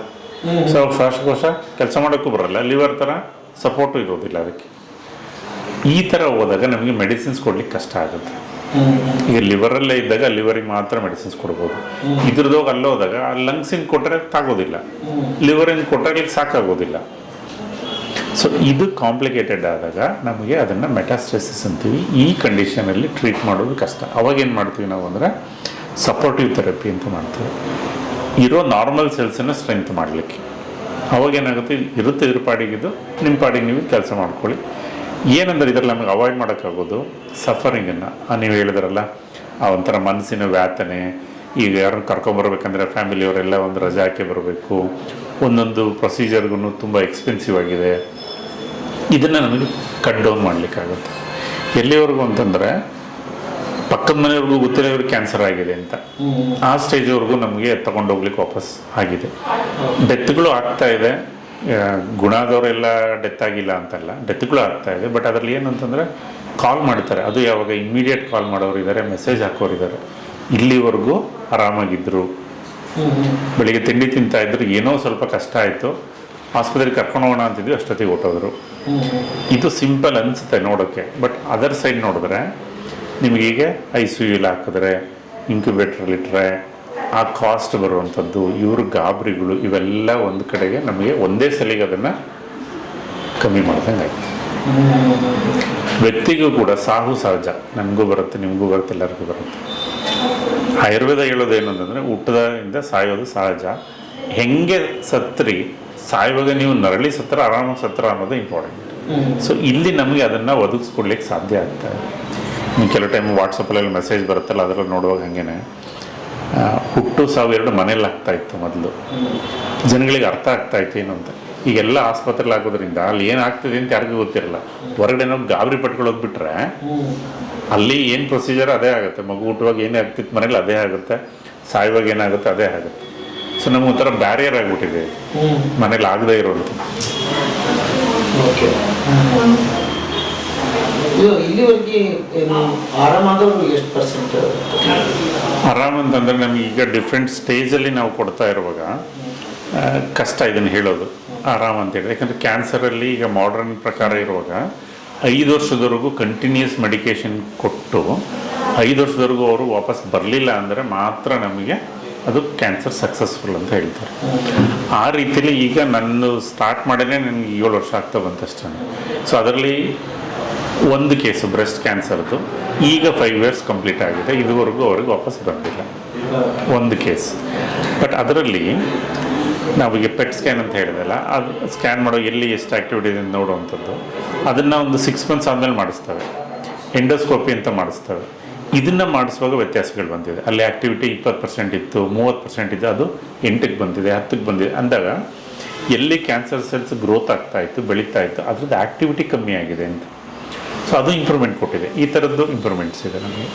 ಸೊ ಶ್ವಾಸಕೋಶ ಕೆಲಸ ಮಾಡೋಕ್ಕೂ ಬರಲ್ಲ, ಲಿವರ್ ಥರ ಸಪೋರ್ಟು ಇರೋದಿಲ್ಲ ಅದಕ್ಕೆ. ಈ ಥರ ಹೋದಾಗ ನಮಗೆ ಮೆಡಿಸಿನ್ಸ್ ಕೊಡ್ಲಿಕ್ಕೆ ಕಷ್ಟ ಆಗುತ್ತೆ. ಈಗ ಲಿವರಲ್ಲೇ ಇದ್ದಾಗ ಲಿವರಿಗೆ ಮಾತ್ರ ಮೆಡಿಸಿನ್ಸ್ ಕೊಡ್ಬೋದು. ಇದ್ರದೋಗಿ ಅಲ್ಲೋದಾಗ ಆ ಲಂಗ್ಸಿಂಗ್ ಕೊಟ್ಟರೆ ತಾಗೋದಿಲ್ಲ, ಲಿವರಿಂಗ್ ಕೊಟ್ಟರೆ ಸಾಕಾಗೋದಿಲ್ಲ. ಸೊ ಇದು ಕಾಂಪ್ಲಿಕೇಟೆಡ್ ಆದಾಗ ನಮಗೆ ಅದನ್ನು ಮೆಟಾಸ್ಟೆಸಿಸ್ ಅಂತೀವಿ. ಈ ಕಂಡೀಷನಲ್ಲಿ ಟ್ರೀಟ್ ಮಾಡೋದು ಕಷ್ಟ. ಅವಾಗ ಏನು ಮಾಡ್ತೀವಿ ನಾವು ಅಂದರೆ ಸಪೋರ್ಟಿವ್ ಥೆರಪಿ ಅಂತ ಮಾಡ್ತೀವಿ, ಇರೋ ನಾರ್ಮಲ್ ಸೆಲ್ಸನ್ನು ಸ್ಟ್ರೆಂತ್ ಮಾಡಲಿಕ್ಕೆ. ಅವಾಗೇನಾಗುತ್ತೆ, ಇದ್ರ ಪಾಡಿಗಿದ್ದು ನಿಮ್ಮ ಪಾಡಿಗೆ ನೀವು ಕೆಲಸ ಮಾಡ್ಕೊಳ್ಳಿ. ಏನಂದ್ರೆ ಇದರಲ್ಲಿ ನಮಗೆ ಅವಾಯ್ಡ್ ಮಾಡೋಕ್ಕಾಗೋದು ಸಫರಿಂಗನ್ನು. ನೀವು ಹೇಳಿದ್ರಲ್ಲ, ಆ ಒಂಥರ ಮನಸ್ಸಿನ ವ್ಯಾತನೆ. ಈಗ ಯಾರನ್ನು ಕರ್ಕೊಂಬರ್ಬೇಕಂದ್ರೆ ಫ್ಯಾಮಿಲಿಯವರೆಲ್ಲ ಒಂದು ರಜೆ ಹಾಕಿ ಬರಬೇಕು, ಒಂದೊಂದು ಪ್ರೊಸೀಜರ್ಗೂ ತುಂಬ ಎಕ್ಸ್ಪೆನ್ಸಿವ್ ಆಗಿದೆ. ಇದನ್ನು ನಮಗೆ ಕಟ್ ಡೌನ್ ಮಾಡಲಿಕ್ಕಾಗುತ್ತೆ. ಎಲ್ಲಿವರೆಗೂ ಅಂತಂದರೆ, ಪಕ್ಕದ ಮನೆಯವ್ರಿಗೂ ಗೊತ್ತಿಲ್ಲ ಇವ್ರಿಗೆ ಕ್ಯಾನ್ಸರ್ ಆಗಿದೆ ಅಂತ, ಆ ಸ್ಟೇಜ್ವರೆಗೂ ನಮಗೆ ತಗೊಂಡೋಗ್ಲಿಕ್ಕೆ ವಾಪಸ್ ಆಗಿದೆ. ಡೆತ್ಗಳು ಆಗ್ತಾ ಇದೆ, ಗುಣ ಆದವರೆಲ್ಲ ಡೆತ್ ಆಗಿಲ್ಲ ಅಂತಲ್ಲ, ಡೆತ್ಗಳು ಆಗ್ತಾ ಇದೆ. ಬಟ್ ಅದರಲ್ಲಿ ಏನು ಅಂತಂದರೆ ಕಾಲ್ ಮಾಡ್ತಾರೆ, ಅದು ಯಾವಾಗ ಇಮ್ಮಿಡಿಯೇಟ್ ಕಾಲ್ ಮಾಡೋರು ಇದ್ದಾರೆ, ಮೆಸೇಜ್ ಹಾಕೋರಿದ್ದಾರೆ. ಇಲ್ಲಿವರೆಗೂ ಆರಾಮಾಗಿದ್ದರು, ಬೆಳಿಗ್ಗೆ ತಿಂಡಿ ತಿಂತಾ ಇದ್ರು, ಏನೋ ಸ್ವಲ್ಪ ಕಷ್ಟ ಆಯಿತು, ಆಸ್ಪತ್ರೆಗೆ ಕರ್ಕೊಂಡು ಹೋಗೋಣ ಅಂತಿದ್ವಿ, ಅಷ್ಟೊತ್ತಿಗೆ ಹೊಟ್ಟೋದ್ರು. ಇದು ಸಿಂಪಲ್ ಅನಿಸುತ್ತೆ ನೋಡೋಕ್ಕೆ. ಬಟ್ ಅದರ್ ಸೈಡ್ ನೋಡಿದ್ರೆ ನಿಮಗೀಗ ICU ಹಾಕಿದ್ರೆ, ಇನ್ಕ್ಯುಬೇಟ್ರಲ್ಲಿಟ್ಟರೆ ಆ ಕಾಸ್ಟ್ ಬರುವಂಥದ್ದು, ಇವ್ರ ಗಾಬರಿಗಳು, ಇವೆಲ್ಲ ಒಂದು ಕಡೆಗೆ ನಮಗೆ ಒಂದೇ ಸಲಿಗೆ ಅದನ್ನು ಕಮ್ಮಿ ಮಾಡ್ದಂಗೆ ಆಯ್ತು. ವ್ಯಕ್ತಿಗೂ ಕೂಡ ಸಾವು ಸಹಜ, ನನಗೂ ಬರುತ್ತೆ, ನಿಮಗೂ ಬರುತ್ತೆ, ಎಲ್ಲರಿಗೂ ಬರುತ್ತೆ. ಆಯುರ್ವೇದ ಹೇಳೋದೇನು ಅಂತಂದರೆ, ಹುಟ್ಟದಿಂದ ಸಾಯೋದು ಸಹಜ. ಹೆಂಗೆ ಸತ್ರಿ ಸಾಯುವಾಗ ನೀವು ನರಳಿ ಸತ್ರ, ಆರಾಮಾಗಿ ಸತ್ರ ಅನ್ನೋದು ಇಂಪಾರ್ಟೆಂಟ್. ಸೊ ಇಲ್ಲಿ ನಮಗೆ ಅದನ್ನು ಒದಗಿಸ್ಕೊಡ್ಲಿಕ್ಕೆ ಸಾಧ್ಯ ಆಗ್ತದೆ. ನೀವು ಕೆಲವು ಟೈಮ್ ವಾಟ್ಸಪ್ಪಲ್ಲಿ ಮೆಸೇಜ್ ಬರುತ್ತಲ್ಲ, ಅದರಲ್ಲಿ ನೋಡುವಾಗ ಹಾಗೇನೆ ಹುಟ್ಟು ಸಾವು ಎರಡು ಮನೇಲಿ ಆಗ್ತಾ ಇತ್ತು ಮೊದಲು. ಜನಗಳಿಗೆ ಅರ್ಥ ಆಗ್ತಾ ಇತ್ತು ಏನು ಅಂತ. ಈಗೆಲ್ಲ ಆಸ್ಪತ್ರೆಲಿ ಆಗೋದ್ರಿಂದ ಅಲ್ಲಿ ಏನಾಗ್ತದೆ ಅಂತ ಯಾರಿಗೂ ಗೊತ್ತಿರಲ್ಲ. ಹೊರಗಡೆ ನಾವು ಗಾಬರಿ ಪಟ್ಕೊಳ್ಳೋಗ್ಬಿಟ್ರೆ ಅಲ್ಲಿ ಏನು ಪ್ರೊಸೀಜರ್ ಅದೇ ಆಗುತ್ತೆ. ಮಗು ಹುಟ್ಟುವಾಗ ಏನೇ ಆಗ್ತಿತ್ತು ಮನೇಲಿ ಅದೇ ಆಗುತ್ತೆ, ಸಾಯುವಾಗ ಏನಾಗುತ್ತೆ ಅದೇ ಆಗುತ್ತೆ. ಸೊ ನಮ್ಗೆ ಒಂಥರ ಬ್ಯಾರಿಯರ್ ಆಗಿಬಿಟ್ಟಿದೆ ಮನೇಲಿ ಆಗದೆ ಇರೋದು. ಆರಾಮ್ ಅಂತಂದ್ರೆ ನಮ್ಗೆ ಈಗ ಡಿಫ್ರೆಂಟ್ ಸ್ಟೇಜಲ್ಲಿ ನಾವು ಕೊಡ್ತಾ ಇರುವಾಗ ಕಷ್ಟ ಇದನ್ನು ಹೇಳೋದು ಆರಾಮ್ ಅಂತೇಳಿ. ಯಾಕಂದರೆ ಕ್ಯಾನ್ಸರಲ್ಲಿ ಈಗ ಮಾಡ್ರನ್ ಪ್ರಕಾರ ಇರುವಾಗ 5 ವರ್ಷದವರೆಗೂ ಕಂಟಿನ್ಯೂಸ್ ಮೆಡಿಕೇಶನ್ ಕೊಟ್ಟು 5 ವರ್ಷದವರೆಗೂ ಅವರು ವಾಪಸ್ ಬರಲಿಲ್ಲ ಅಂದರೆ ಮಾತ್ರ ನಮಗೆ ಅದು ಕ್ಯಾನ್ಸರ್ ಸಕ್ಸಸ್ಫುಲ್ ಅಂತ ಹೇಳ್ತಾರೆ. ಆ ರೀತಿಯಲ್ಲಿ ಈಗ ನಾನು ಸ್ಟಾರ್ಟ್ ಮಾಡಿದ್ರೆ ನನಗೆ 7 ವರ್ಷ ಆಗ್ತಾ ಬಂತಷ್ಟೇ. ಸೊ ಅದರಲ್ಲಿ ಒಂದು ಕೇಸು ಬ್ರೆಸ್ಟ್ ಕ್ಯಾನ್ಸರ್ದು ಈಗ 5 ಇಯರ್ಸ್ ಕಂಪ್ಲೀಟ್ ಆಗಿದೆ, ಇದುವರೆಗೂ ಅವ್ರಿಗೆ ವಾಪಸ್ ಬಂದಿಲ್ಲ, ಒಂದು ಕೇಸ್. ಬಟ್ ಅದರಲ್ಲಿ ನಾವೀಗ ಪೆಟ್ ಸ್ಕ್ಯಾನ್ ಅಂತ ಹೇಳಿದಲ್ಲ, ಅದು ಸ್ಕ್ಯಾನ್ ಮಾಡೋ ಎಲ್ಲಿ ಎಷ್ಟು ಆ್ಯಕ್ಟಿವಿಟಿ ಇದೆ ಅಂತ ನೋಡುವಂಥದ್ದು, ಅದನ್ನು ಒಂದು 6 ಮಂತ್ಸ್ ಆದಮೇಲೆ ಮಾಡಿಸ್ತವೆ. ಎಂಡೋಸ್ಕೋಪಿ ಅಂತ ಮಾಡಿಸ್ತವೆ. ಇದನ್ನು ಮಾಡಿಸುವಾಗ ವ್ಯತ್ಯಾಸಗಳು ಬಂದಿದೆ. ಅಲ್ಲಿ ಆ್ಯಕ್ಟಿವಿಟಿ 20% ಇತ್ತು, 30% ಇತ್ತು, ಅದು 8ಕ್ಕೆ ಬಂದಿದೆ, 10ಕ್ಕೆ ಬಂದಿದೆ ಅಂದಾಗ ಎಲ್ಲಿ ಕ್ಯಾನ್ಸರ್ ಸೆಲ್ಸ್ ಗ್ರೋತ್ ಆಗ್ತಾ ಇತ್ತು, ಬೆಳೀತಾ ಇತ್ತು, ಅದ್ರದ್ದು ಆ್ಯಕ್ಟಿವಿಟಿ ಕಮ್ಮಿ ಆಗಿದೆ ಅಂತ. ಸೊ ಅದು ಇಂಪ್ರೂವ್ಮೆಂಟ್ ಕೊಟ್ಟಿದೆ. ಈ ಥರದ್ದು ಇಂಪ್ರೂವ್ಮೆಂಟ್ಸ್ ಇದೆ ನಮಗೆ.